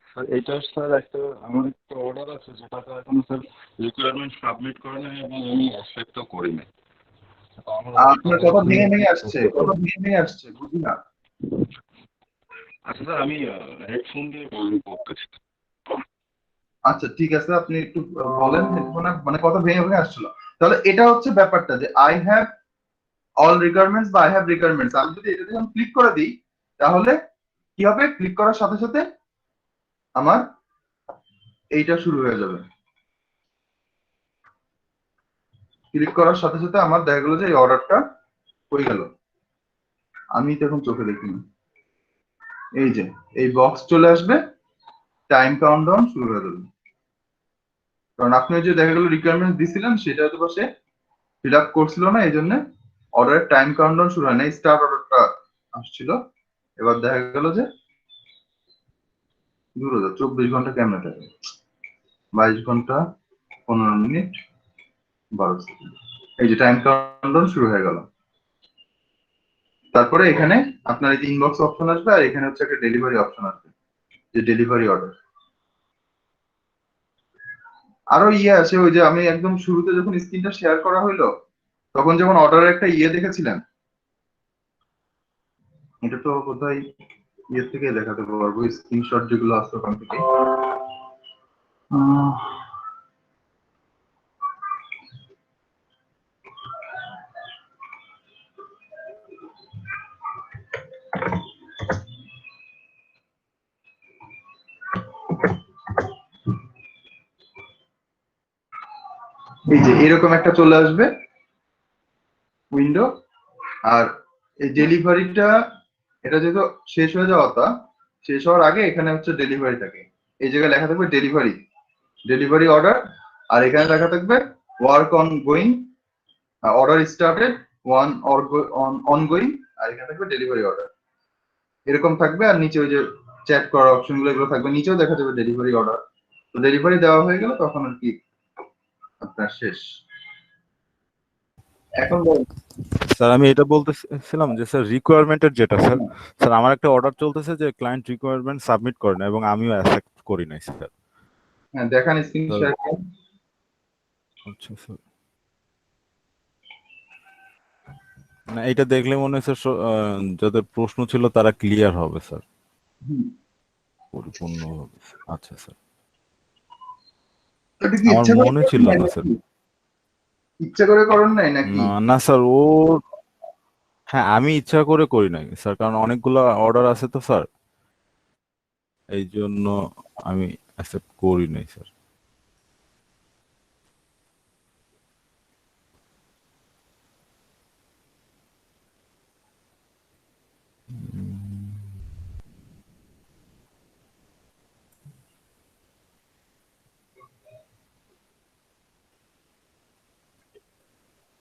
স্যার এটা স্যার একটা আমার একটা অর্ডার আছে যেটাতে এখন স্যার রিকোয়ারমেন্ট সাবমিট করে নাই এবং আমি অ্যাকসেপ্টও করি নাই। তো আমার আপনার কথা ভেঙে ভেঙে আসছে, কথা ভেঙে ভেঙে আসছে, বুঝি না। আচ্ছা স্যার আমি হেডফোন দিয়ে করতেছি। আচ্ছা ঠিক আছে, আপনি একটু বলেন হেডফোনে, মানে কথা ভেঙে ভেঙে আসছিল। তাহলে এটা হচ্ছে ব্যাপারটা যে আই হ্যাভ অল রিকোয়ারমেন্টস বা আই হ্যাভ রিকোয়ারমেন্টস, আমি যদি এটাতে ক্লিক করে দিই তাহলে কি হবে, ক্লিক করার সাথে সাথে আমার এইটা শুরু হয়ে যাবে। ক্লিক করার সাথে সাথে আমার দেখা গেল যে এই অর্ডারটা হয়ে গেল। আমি তো এখন চোখে দেখিনি, এই যে এই বক্স চলে আসবে, টাইম কাউন্টডাউন শুরু হয়ে যাবে। কারণ আপনি যে দেখা গেল রিকোয়ারমেন্ট দিছিলেন সেটা হয়তো সে ফিল আপ করছিল না, এই জন্য অর্ডারের টাইম কাউন্টডাউন শুরু হয় না, স্টার্ট অর্ডারটা আসছিল। এবার দেখা গেল যে 24 ঘন্টা কেমনে থাকে, 22 ঘন্টা 15 মিনিট 12 সেকেন্ড, এই যে টাইম কাউন্টডাউন শুরু হয়ে গেল। তারপরে এখানে আপনার এই যে ইনবক্স অপশন আসবে, আর এখানে হচ্ছে একটা ডেলিভারি অপশন আসবে, যে ডেলিভারি অর্ডার। আরো ইয়ে আছে, ওই যে আমি একদম শুরুতে যখন স্ক্রিনটা শেয়ার করা হইলো তখন যেমন অর্ডারের একটা ইয়ে দেখেছিলেন, এটা তো কোথায় ইয়ে থেকে দেখাতে পারবো, স্ক্রিনশট যেগুলো আছে ওখান থেকে। এই যে এরকম একটা চলে আসবে উইন্ডো। আর এই ডেলিভারিটা, এটা যেহেতু শেষ হয়ে যাওয়াটা, শেষ হওয়ার আগে এখানে হচ্ছে ডেলিভারি থাকে, এই জায়গায় লেখা থাকবে ডেলিভারি অর্ডার। আর এখানে লেখা থাকবে work on going, order started, one ongoing, আর এখানে থাকবে ডেলিভারি অর্ডার, এরকম থাকবে। আর নিচে ওই যে চ্যাট করার অপশন গুলো এগুলো থাকবে, নিচেও দেখা যাবে ডেলিভারি অর্ডার। তো ডেলিভারি দেওয়া হয়ে গেল তখন আর কি আপনার শেষ। এখন স্যার আমি এটা বলতেছিলাম যে স্যার রিকোয়ারমেন্টের যেটা স্যার, স্যার আমার একটা অর্ডার চলতেছে যে ক্লায়েন্ট রিকোয়ারমেন্ট সাবমিট করে না এবং আমিও অ্যাকসেপ্ট করি নাই স্যার। হ্যাঁ দেখান স্ক্রিন শেয়ার করুন। আচ্ছা স্যার, না এটা দেখলে মনে হয় স্যার যাদের প্রশ্ন ছিল তারা ক্লিয়ার হবে স্যার, পরিপূর্ণ হবে। আচ্ছা স্যার, এটা কি আমার ইচ্ছা করে মনে করেন ছিল নাই না নাকি? স্যার। ইচ্ছা করে করেন নাই নাকি? না স্যার হ্যাঁ আমি ইচ্ছা করে করি নাই স্যার, কারণ অনেকগুলো অর্ডার আছে তো স্যার, এই জন্য আমি অ্যাকসেপ্ট করি নাই স্যার।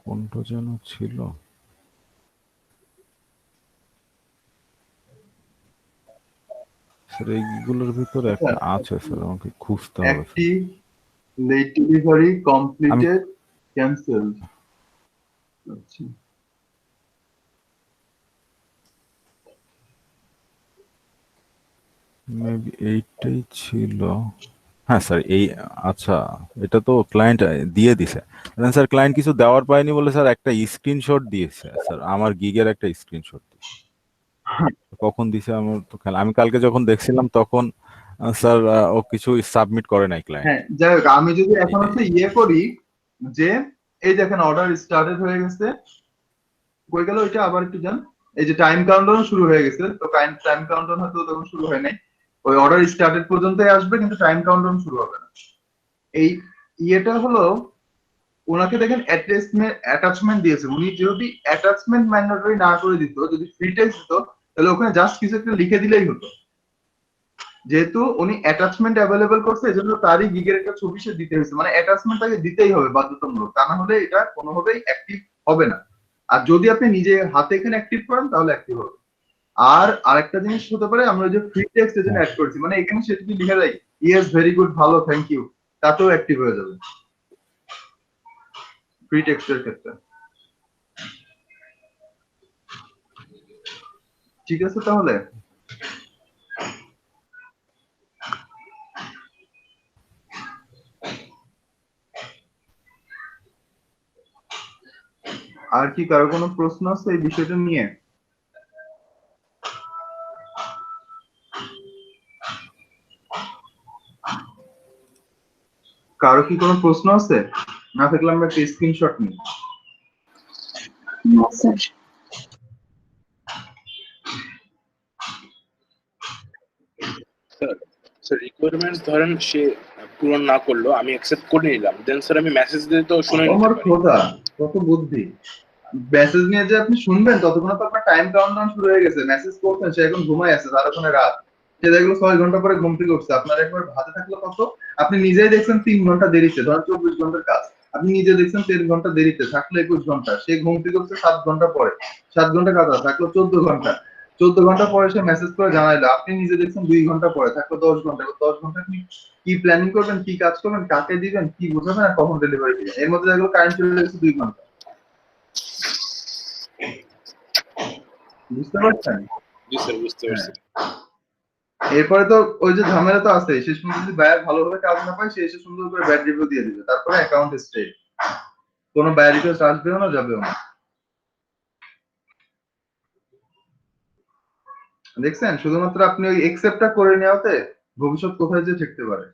কোনটা যেন ছিল স্যার, এইগুলোর ভিতরে একটা আছে স্যার, আমাকে খুঁজতে হবে স্যার। অ্যাক্টিভ, লেট ডেলিভারি, আমি কমপ্লিটেড, ক্যান্সেলড। আচ্ছা মেবি এইটাই ছিল। হ্যাঁ স্যার এই, আচ্ছা এটা তো ক্লায়েন্ট দিয়ে দিছে স্যার, ক্লায়েন্ট কিছু দেওয়ার পায়নি বলে স্যার একটা স্ক্রিনশট দিয়েছে স্যার, আমার গিগের একটা স্ক্রিনশট দিয়েছে। কখন দিছে আমার তো খেয়াল, আমি কালকে যখন দেখছিলাম তখন স্যার ও কিছু সাবমিট করে নাই ক্লায়েন্ট। হ্যাঁ যাই হোক, আমি যদি এখন এইটাই। হচ্ছে ইয়ে করি যে এই দেখেন অর্ডার স্টার্টেড হয়ে গেছে, কই গেল ওইটা, আবার একটু যান। এই যে টাইম কাউন্টডাউন শুরু হয়ে গেছে, তো টাইম কাউন্টডাউন হয়তো তখন শুরু হয় নাই, ওই অর্ডার স্টার্টেড পর্যন্তই আসবে কিন্তু টাইম কাউন্টডাউন শুরু হবে না। এই ইয়েটা হলো, ওনাকে দেখেন অ্যাটাচমেন্ট দিয়েছে, উনি যদি অ্যাটাচমেন্ট ম্যান্ডেটরি না করে দিত, যদি ফ্রি টেক্সট দিত, তাহলে ওখানে জাস্ট কিছু একটা লিখে দিলেই হতো। যেহেতু উনি অ্যাটাচমেন্ট অ্যাভেলেবল করছে, এজন্য তারই গিগের একটা ছবি সে দিতে হয়েছে, মানে অ্যাটাচমেন্ট তাকে দিতেই হবে বাধ্যতামূলক, তা না হলে এটা কোনোভাবেই অ্যাক্টিভ হবে না। আর যদি আপনি নিজে হাতে এখানে অ্যাক্টিভ করেন তাহলে অ্যাক্টিভ হবে। আর আরেকটা জিনিস হতে পারে, আমরা যে ফ্রি টেক্সট এজন্য অ্যাড করেছি, মানে এখানে সে যদি লিখে দেয় ইয়েস ভেরি গুড, ভালো, থ্যাংক ইউ, তাতেও অ্যাক্টিভ হয়ে যাবে ফ্রি টেক্সটের ক্ষেত্রে। ঠিক আছে তাহলে, আর কি কারো কোনো প্রশ্ন আছে এই বিষয়টা নিয়ে? কারো কি কোনো প্রশ্ন আছে? না থাকলে আমরা একটা স্ক্রিনশট নিই। না স্যার। স্যার রিকোয়ারমেন্টস ধরেন সে পূরণ না করলো, আমি অ্যাকসেপ্ট করে নিলাম, দেন স্যার আমি মেসেজ দিয়ে তো শুনে নিতে আমার পারি। খোদা কত বুদ্ধি! মেসেজ নিয়ে যে আপনি শুনবেন ততক্ষণ তো আপনার টাইম কাউন্টডাউন শুরু হয়ে গেছে, মেসেজ করছেন, সে এখন ঘুমায় আছে, তার ওখানে রাত, সে দেখলো 6 ঘন্টা পরে ঘুম থেকে উঠছে, আপনার একবার হাতে থাকলো কত, আপনি নিজেই দেখছেন 3 ঘন্টা দেরিতে, ধরেন 24 ঘন্টার কাজ, আপনি নিজে দেখছেন 3 ঘন্টা দেরিতে, থাকলো 21 ঘন্টা, সে ঘুম থেকে উঠছে 7 ঘন্টা পরে, 7 ঘন্টা কাজ থাকলো 14 ঘন্টা, 14 ঘন্টা পরে সে মেসেজ করে জানাইলো, আপনি নিজে দেখছেন 2 ঘন্টা পরে, থাকলো 10 ঘন্টা। 10 ঘন্টা আপনি কি প্ল্যানিং করবেন, কি কাজ করবেন, কাকে দিবেন, কি বোঝাবেন, আর কখন ডেলিভারি দিবেন, এর মধ্যে দেখলো কারেন্ট চলে গেছে 2 ঘন্টা। বুঝতে পারছেন? জি স্যার বুঝতে পারছি। এরপরে তো ওই যে ঝামেলা তো আছে, শেষ পর্যন্ত যদি বায়ার ভালোভাবে কাজ না পায়, সে এসে সুন্দর করে ব্যাড রিভিউ দিয়ে দিবে, তারপরে অ্যাকাউন্ট স্টে, কোনো বায়ার রিকোয়েস্ট আসবেও না, যাবেও না। দেখছেন, শুধুমাত্র আপনি ওই একসেপ্টটা করে নেওয়াতে ভবিষ্যৎ কোথায় যে ঠেকতে পারে।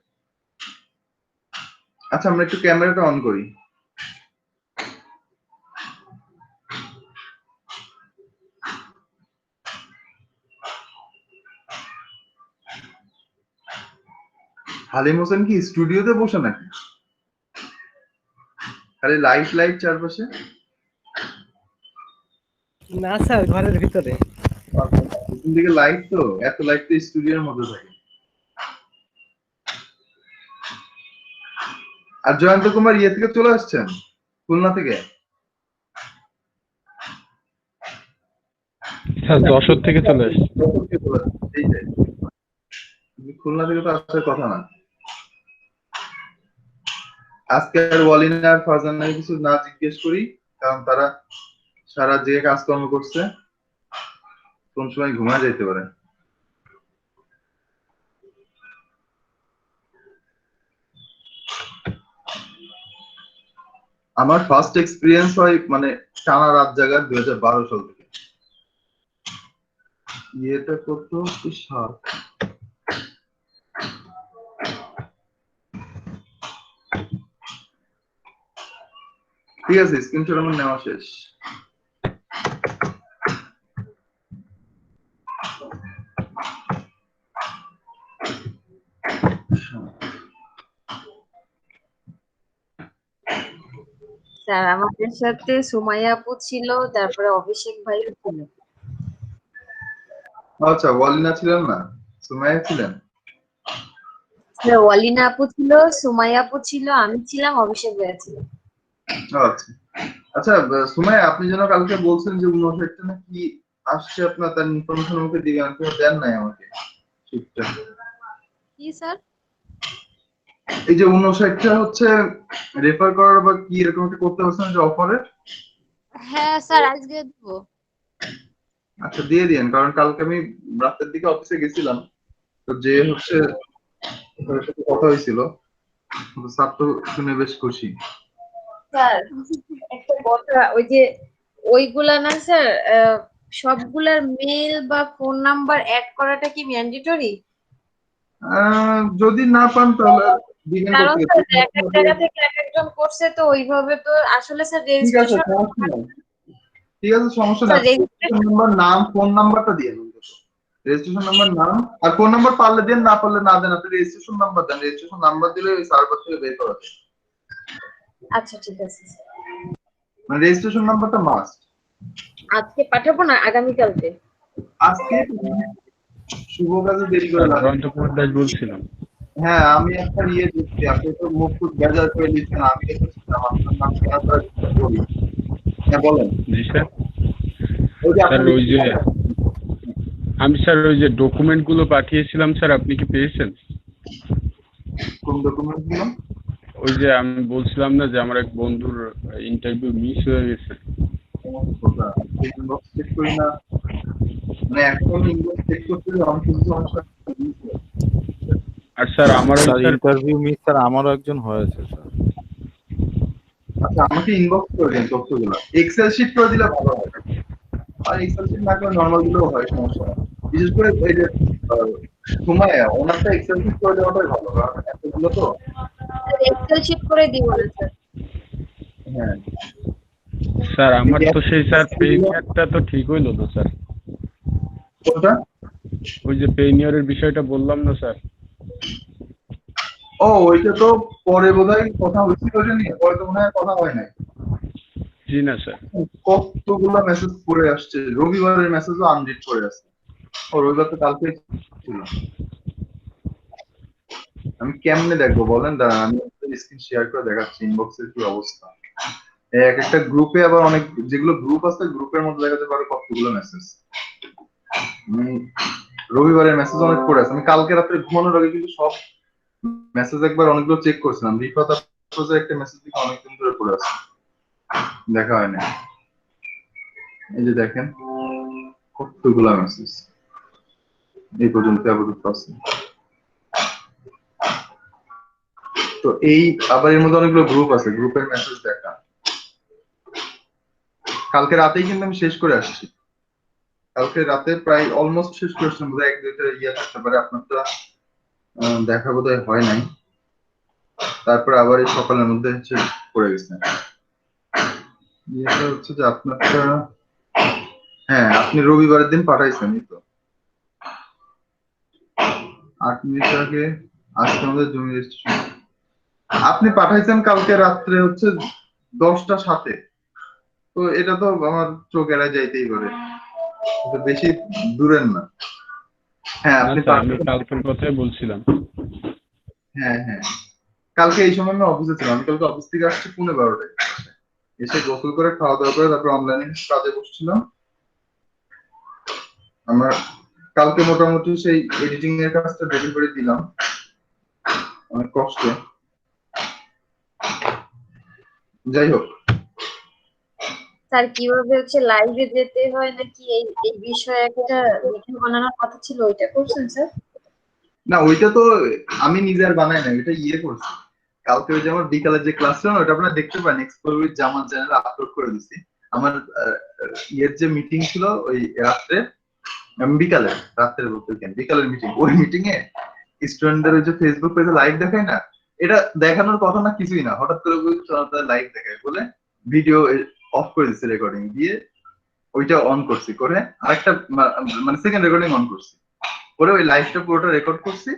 আচ্ছা আমরা একটু ক্যামেরাটা অন করি। হালিম হোসেন কি স্টুডিওতে বসে নাকি? খালি লাইট লাইট চারপাশে। না স্যার, ঘরের ভিতরে। পিছন দিকে লাইট, তো এত লাইট তো স্টুডিওর মধ্যে থাকে। আর জয়ন্ত কুমার ইয়ে থেকে চলে আসছেন, খুলনা থেকে। স্যার যশোর থেকে চলে এসেছি। এইটাই, খুলনা থেকে তো আসার কথা না। আজকে আর ওয়ালিনা আর ফারজান নাকি কিছু না জিজ্ঞেস করি, কারণ তারা সারা যে কাজকর্ম করছে, কোন সময় ঘুমায় যেতে পারে। আমার ফার্স্ট এক্সপিরিয়েন্স হয় মানে টানা রাত জাগার 2012 সাল থেকে। ইয়েটা করতো কি সাল, ঠিক আছে, স্ক্রিনশট আমার নেওয়া শেষ। স্যার আমাদের সাথে সুমাইয়া আপু ছিল, তারপরে অভিষেক ভাইও ছিল। আচ্ছা, ওয়ালিনা ছিলেন না, সুমাইয়া ছিলেন। স্যার ওয়ালিনা আপু ছিল, সুমাইয়া আপু ছিল, আমি ছিলাম, অভিষেক ভাইয়া ছিল। আচ্ছা আচ্ছা, সুমাইয়া আপনি যেন কালকে বলছেন যে 59টা নাকি আসছে আপনার, তার ইনফরমেশন আমাকে দিবেন, আপনি দেন নাই আমাকে ঠিকঠাক। কি স্যার? এই যে 59টা হচ্ছে রেফার করার বা কি এরকম একটা করতে পারছেন যে অফারে। হ্যাঁ স্যার, আজকে দেব। আচ্ছা দিয়ে দিন, কারণ কালকে আমি রাতের দিকে অফিসে গেছিলাম, তো যে হচ্ছে তার সাথে কথা হয়েছিল, স্যার তো শুনে বেশ খুশি। স্যার একটা কথা, ওই যে ওইগুলা না স্যার, সবগুলার মেল বা ফোন নাম্বার অ্যাড করাটা কি ম্যান্ডেটরি? যদি না পান তাহলে দিবেন কারণ করতে। স্যার এক এক জায়গা থেকে এক একজন করছে, তো ওইভাবে তো আসলে স্যার ঠিক আছে, রেজিস্ট্রেশন। সমস্যা নাই, ঠিক আছে, সমস্যা নাই। স্যার রেজিস্ট্রেশন নাম্বার, নাম, ফোন নাম্বারটা দিয়ে দিন। রেজিস্ট্রেশন নাম্বার, নাম আর ফোন নাম্বার পারলে দেন, না পারলে না দেন। আপনি রেজিস্ট্রেশন নাম্বার দেন, রেজিস্ট্রেশন নাম্বার দিলে ওই সার্ভার থেকে বের করা যায়। আচ্ছা ঠিক আছে। মানে রেজিস্ট্রেশন নাম্বারটা মাস্ট। আজকে পাঠাবো না, আগামীকালকে? আজকে শুভ কাজে দেরি করে স্যার লাগে। জয়ন্ত কুমার দাস বলছিলাম। হ্যাঁ, আমি একটা ইয়ে দিচ্ছি, আপনি তো মুখ ফুট বেজার করে দিচ্ছেন, আমি দেখেছিলাম আপনার নাম কেন বলি। হ্যাঁ বলেন। জি স্যার। ওই যে স্যার আপনি ওই যে আমি স্যার ওই যে ডকুমেন্ট গুলো পাঠিয়েছিলাম স্যার, আপনি কি পেয়েছেন? কোন ডকুমেন্ট গুলো? ওই যে আমি বলছিলাম না যে আমার এক বন্ধুর ইন্টারভিউ মিস হয়ে গেছে। ইনবক্স চেক করি না, মানে এখন ইনবক্স চেক করতে অনেক কিছু সমস্যা। আর স্যার আমার স্যার ইন্টারভিউ মিস স্যার আমারও একজন হয়েছে স্যার। আচ্ছা, আমাকে ইনবক্স করে দিন তথ্যগুলো, এক্সেল শিট করে দিলে ভালো হয়। আর এক্সেল শিট না করে নরমাল গুলো হয় সমস্যা না। বিশেষ করে এই যে সুমাইয়া, ওনারটা এক্সেল শিট করে দেওয়াটাই ভালো, কারণ এতগুলো তো। এক্সেল শিট করে দিব না স্যার। হ্যাঁ স্যার আমার তো সেই স্যার পেইনিয়ারটা তো ঠিক হইলো তো স্যার। কোনটা? ওই যে পেইনিয়ারের বিষয়টা বললাম না স্যার। ও ওইটা তো পরে বোধহয় কথা হয়েছিল, ওইটা নিয়ে পরে তো মনে হয় কথা হয় নাই। জি না স্যার। কতগুলো মেসেজ করে আসছে, রবিবারের মেসেজও আনরিড করে আসছে। ও রবিবার তো কালকে ছিল। আমি কেমনে দেখবো বলেন, দাঁড়ান আমি স্ক্রিন শেয়ার করে দেখাচ্ছি ইনবক্সের কি অবস্থা। এক একটা গ্রুপে আবার অনেক, যেগুলো গ্রুপ আছে গ্রুপের মধ্যে দেখাতে পারে কতগুলো মেসেজ। রবিবারের মেসেজ অনেক করে আছে, আমি কালকে রাত্রে ঘুমানোর আগে কিন্তু সব মেসেজ একবার অনেকগুলো চেক করছিলাম। রিফাত আফরোজের একটা মেসেজ দিকে অনেকদিন ধরে পড়ে আছে, দেখা হয় না। এই যে দেখেন কতগুলো মেসেজ এই পর্যন্ত আপাতত আছে। তো এই আবার এর মধ্যে অনেকগুলো গ্রুপ আছে, গ্রুপের মেসেজ দেখা। কালকে রাতেই কিন্তু আমি শেষ করে আসছি, কালকে রাতে প্রায় অলমোস্ট শেষ করেছিলাম, বোধহয় এক দুইটা ইয়ে থাকতে পারে, আপনারটা দেখা বোধহয় হয় নাই। তারপর আবার এই সকালের মধ্যে হচ্ছে পড়ে গেছে। ইয়েটা হচ্ছে যে আপনারটা, হ্যাঁ আপনি রবিবারের দিন পাঠাইছেন এই তো 8 মিনিট আগে। আজকে আমাদের জমি রেজিস্ট্রেশন আপনি পাঠাইছেন কালকে রাত্রে হচ্ছে 10টার সাথে, তো এটা তো আমার চোখ এড়ায় যাইতেই পারে, এটা বেশি দূরের না। হ্যাঁ না আপনি স্যার, আমি পারবেন। কালকের কথাই বলছিলাম। হ্যাঁ হ্যাঁ, কালকে এই সময় আমি অফিসে ছিলাম, আমি কালকে অফিস থেকে আসছি 12:30টায়, এসে গোসল করে খাওয়া দাওয়া করে তারপর অনলাইনে কাজে বসছিলাম। আমার কালকে মোটামুটি সেই এডিটিং এর কাজটা ডেলিভারি দিলাম অনেক কষ্টে। যাই হোক, স্যার কিভাবে হচ্ছে লাইভে যেতে হয় নাকি এই এই বিষয়ে একটা ভিডিও বানানোর কথা ছিল, ওইটা করছেন স্যার? না ওইটা তো আমি নিজে আর বানাই না, এটা ইয়ে করছি কালকে। ওই যে আমার বিকালের যে ক্লাস ছিল না, ওটা আপনারা দেখতে পারেন, এক্সপ্লোর উইথ জামান চ্যানেলে আপলোড করে দিছি। আমার ইয়ের যে মিটিং ছিল ওই রাত্রে, বিকালে, রাত্রে বলতে কেন, বিকালের মিটিং, ওই মিটিং এ স্টুডেন্টদের ওই যে ফেসবুক পেজে লাইভ দেখায় না, এটা দেখানোর কথা না, কিছুই না, হঠাৎ করে লাইভ দেখায় বলে ভিডিও অফ করে দিচ্ছে, রেকর্ডিং দিয়ে ওইটা অন করছি, করে আরেকটা মানে সেকেন্ড রেকর্ডিং অন করছি, করে ওই লাইভটা পুরোটা রেকর্ড করছি,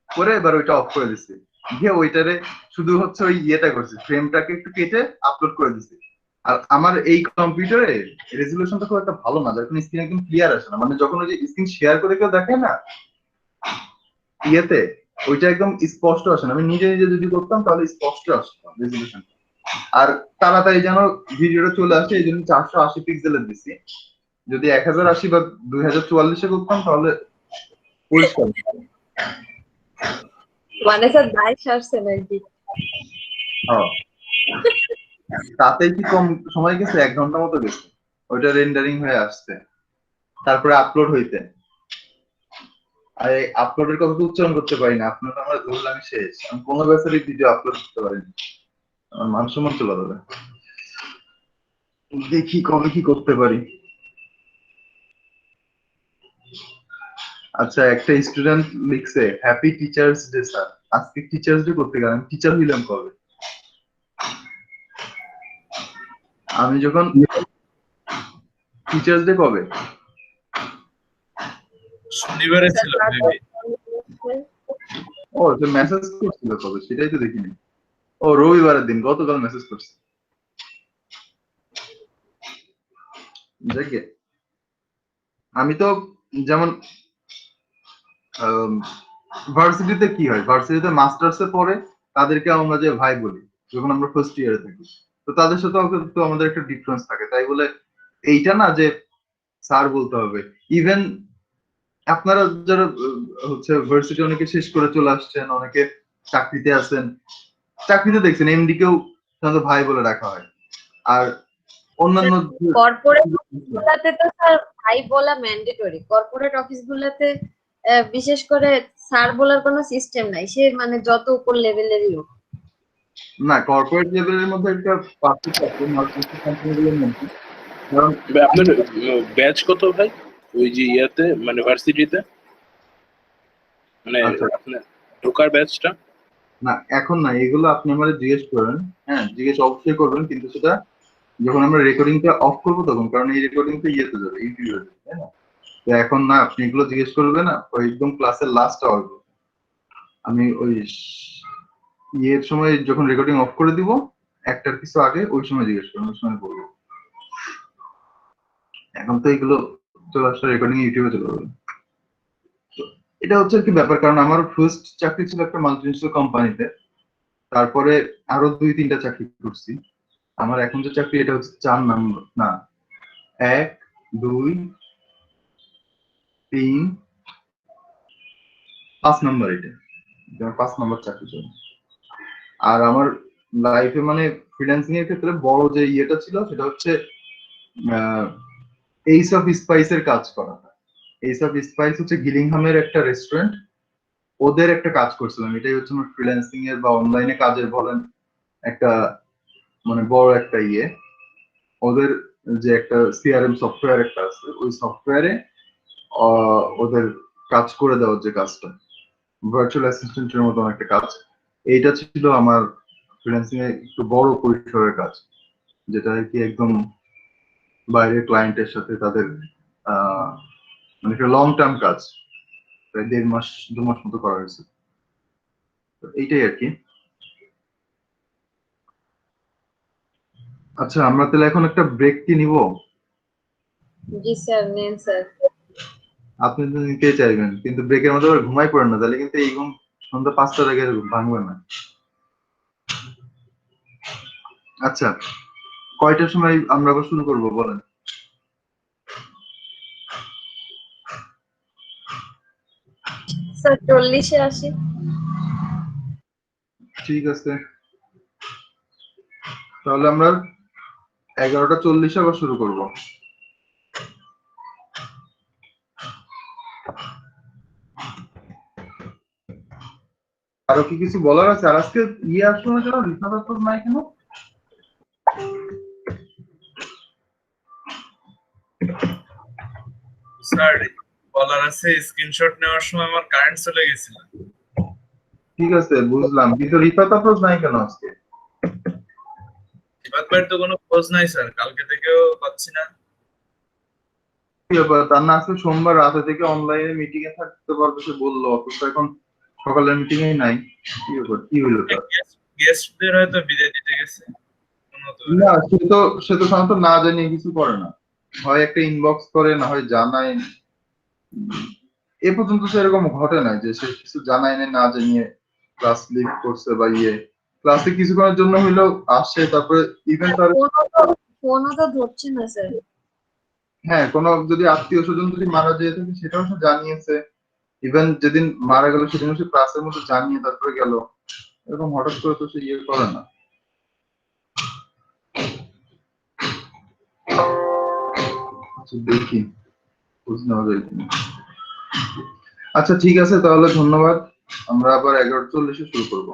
করে এবার ওইটা অফ করে দিচ্ছি, দিয়ে ওইটারে শুধু হচ্ছে ওই ইয়েটা করছি, ফ্রেমটাকে একটু কেটে আপলোড করে দিচ্ছি। আর আমার এই কম্পিউটারে রেজুলেশনটা খুব একটা ভালো না, যখন স্ক্রিন একদম ক্লিয়ার আসে না, মানে যখন ওই যে স্ক্রিন শেয়ার করে কেউ দেখে না ইয়েতে, ওইটা একদম স্পষ্ট আসে না। আমি নিজে নিজে যদি করতাম তাহলে স্পষ্ট আসতো রেজুলেশন, আর তাড়াতাড়ি যেন ভিডিওটা চলে আসে, এই জন্য 480 পিক্সেলের দিচ্ছি। যদি 1080 বা 2044-এ করতাম তাহলে পরিষ্কার। মানে স্যার দায় সারছে নাকি? হ্যাঁ, তাতে কি কম সময় গেছে, 1 ঘন্টা মতো গেছে ওইটা রেন্ডারিং হয়ে আসছে, তারপরে আপলোড হইতে। আর এই আপলোডের কথা তো উচ্চারণ করতে পারি না, আপনার আমরা ধরলাম শেষ, আমি কোনো ব্যাপারে ভিডিও আপলোড করতে পারিনি, আমার মান সম্মান চলে যাবে। দেখি কবে কি করতে পারি। আচ্ছা, একটা স্টুডেন্ট লিখছে হ্যাপি টিচার্স ডে স্যার, আজকে টিচার্স ডে করতে গেলাম, টিচার হইলাম কবে? আমি যখন টিচার্স ডে কবে? শনিবারে ছিল মেবি। ও যে মেসেজ করছিল কবে সেটাই তো দেখিনি। ও রবিবারের দিন, গতকাল মেসেজ করছে। দেখে আমি তো যেমন ভার্সিটিতে কি হয়, ভার্সিটিতে মাস্টার্স এ পড়ে তাদেরকে আমরা যে ভাই বলি যখন আমরা ফার্স্ট ইয়ারে থাকি, তো তাদের সাথে তো আমাদের একটা ডিফারেন্স থাকে, তাই বলে এইটা না যে স্যার বলতে হবে। ইভেন আপনারা যারা হচ্ছে ভার্সিটি অনেকে শেষ করে চলে আসছেন, অনেকে চাকরিতে আছেন, চাকরিতে দেখছেন এমডি কেও সাধারণত ভাই বলে রাখা হয়। আর অন্যান্য কর্পোরেট অফিসগুলোতে তো স্যার ভাই বলা ম্যান্ডেটরি, কর্পোরেট অফিসগুলোতে বিশেষ করে স্যার বলার কোনো সিস্টেম নাই, সে মানে যত উপর লেভেলেরই হোক। না, কর্পোরেট লেভেলের মধ্যে একটা পার্থক্য আছে মাল্টিনেশনাল কোম্পানিগুলোর মধ্যে, কারণ আপনার ব্যাচ কত ভাই ওই যে ইয়াতে, মানে ভার্সিটিতে, মানে আচ্ছা আপনার ঢোকার ব্যাচটা? না এখন না, এগুলো আপনি আমাদের জিজ্ঞেস করেন, হ্যাঁ জিজ্ঞেস অবশ্যই করবেন, কিন্তু সেটা যখন আমরা রেকর্ডিংটা অফ করবো তখন, কারণ এই রেকর্ডিংটা ইয়েতে যাবে, ইউটিউবে যাবে, তাই না? তো এখন না, আপনি এগুলো জিজ্ঞেস করবেন না, ওই একদম ক্লাসের লাস্ট আওয়ার, আমি ওই ইয়ের সময় যখন রেকর্ডিং অফ করে দিব একটার কিছু আগে, ওই সময় জিজ্ঞেস করবেন, ওই সময় বলবো। এখন তো এগুলো চলে আসলে রেকর্ডিং ইউটিউবে চলে যাবে। এটা হচ্ছে আর কি ব্যাপার, কারণ আমার ফার্স্ট চাকরি ছিল একটা মাল্টিনেশনাল কোম্পানিতে, তারপরে আরো 2-3টা চাকরি করছি। আমার এখন যে চাকরি এটা হচ্ছে 4 নম্বর, না 1 2 3 5 নম্বর, এটা 5 নম্বর চাকরি ছিল। আর আমার লাইফে মানে ফ্রিল্যান্সিং এর ক্ষেত্রে বড় যে ইয়েটা ছিল সেটা হচ্ছে এইস অফ স্পাইস এর কাজ করা। এইস অফ স্পাইস হচ্ছে গিলিংহামের একটা রেস্টুরেন্ট, ওদের একটা কাজ করছিলাম, এটাই হচ্ছে আমার ফ্রিল্যান্সিং এর বা অনলাইনে কাজের বলেন একটা মানে বড় একটা ইয়ে। ওদের যে একটা সিআরএম সফটওয়্যার একটা আছে, ওই সফটওয়্যারে ওদের কাজ করে দেওয়ার যে কাজটা, ভার্চুয়াল অ্যাসিস্ট্যান্টের মতো একটা কাজ, এইটা ছিল আমার ফ্রিল্যান্সিং এ একটু বড় পরিসরের কাজ, যেটা আর কি একদম বাইরের ক্লায়েন্টের সাথে তাদের মানে একটা লং টার্ম কাজ, প্রায় 1.5 মাস 2 মাস মতো করা হয়েছে। এইটাই আর কি। আচ্ছা, আমরা তাহলে এখন একটা ব্রেক কি নিব? জি স্যার, নেন স্যার। আপনি তো নিতেই চাইবেন, কিন্তু ব্রেকের মধ্যে আবার ঘুমাই পড়েন না, তাহলে কিন্তু এই ঘুম সন্ধ্যা 5টার আগে ভাঙবে না। আচ্ছা, কয়টার সময় আমরা আবার শুরু করব বলেন? স্যার 40-এ আসি। ঠিক আছে, তাহলে আমরা 11:40 আবার শুরু করব। আরো কি কিছু বলার আছে? আর আজকে আসলো না কেন? রিসার্চ নাই কেন? স্যার বলার আছে, স্ক্রিনশট নেওয়ার সময় আমার কারেন্ট চলে গেছিল। ঠিক আছে, বুঝলাম, কিন্তু রিফাত আফরোজ নাই কেন আজকে? এবার ভাইয়ের তো কোনো খোঁজ নাই স্যার, কালকে থেকেও পাচ্ছি না। কি ব্যাপার? তার না আজকে সোমবার রাতে থেকে অনলাইনে মিটিং এ থাকতে পারবে সে বললো, অথচ এখন সকালের মিটিং এ নাই। কি ব্যাপার? কি হইলো তার? গেস্টদের হয়তো বিদায় দিতে গেছে। না, সে তো সাধারণত না জানিয়ে কিছু করে না, হয় একটা ইনবক্স করে, না হয় জানায়। এ পর্যন্ত সেরকম ঘটে না যে সে কিছু জানায় না জানিয়ে ক্লাস লিভ করছে বা ক্লাসে কিছুক্ষণের জন্য হইলেও আসে, তারপরে ইভেন তার ফোনও তো ধরছে না স্যার। হ্যাঁ, কোনো যদি আত্মীয় স্বজন যদি মারা যেয়ে থাকে সেটাও সে জানিয়েছে। ইভেন যেদিন মারা গেল সেদিনও সে ক্লাসের মধ্যে জানিয়ে তারপরে গেল। এরকম হঠাৎ করে তো সে করে না। আচ্ছা, দেখি খোঁজ নেওয়া যায় কিনা। আচ্ছা ঠিক আছে, তাহলে ধন্যবাদ। আমরা আবার 11:40-এ শুরু করব।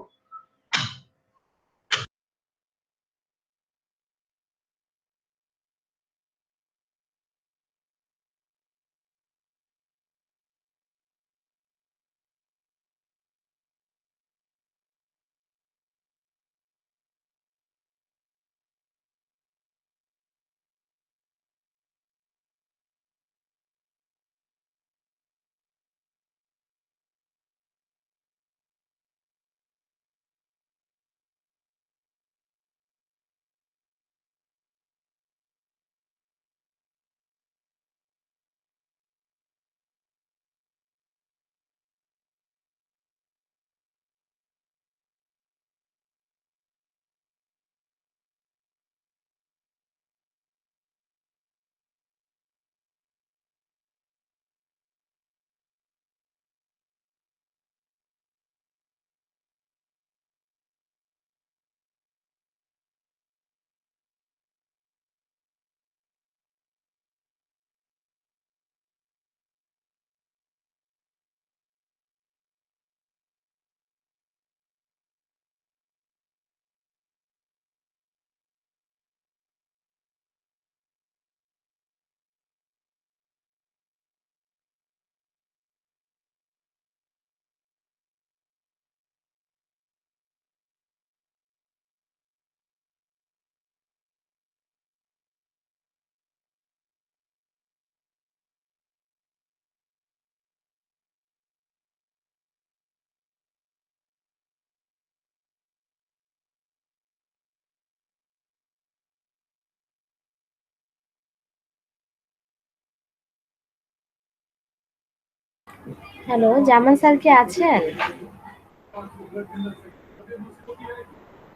হ্যালো, জামান স্যার কি আছেন?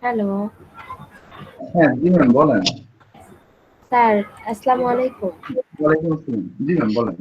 হ্যালো হ্যাঁ, জি ম্যাম, বলেন। স্যার, আসসালামু আলাইকুম। ওয়ালাইকুম আসসালাম। জি ম্যাম, বলেন।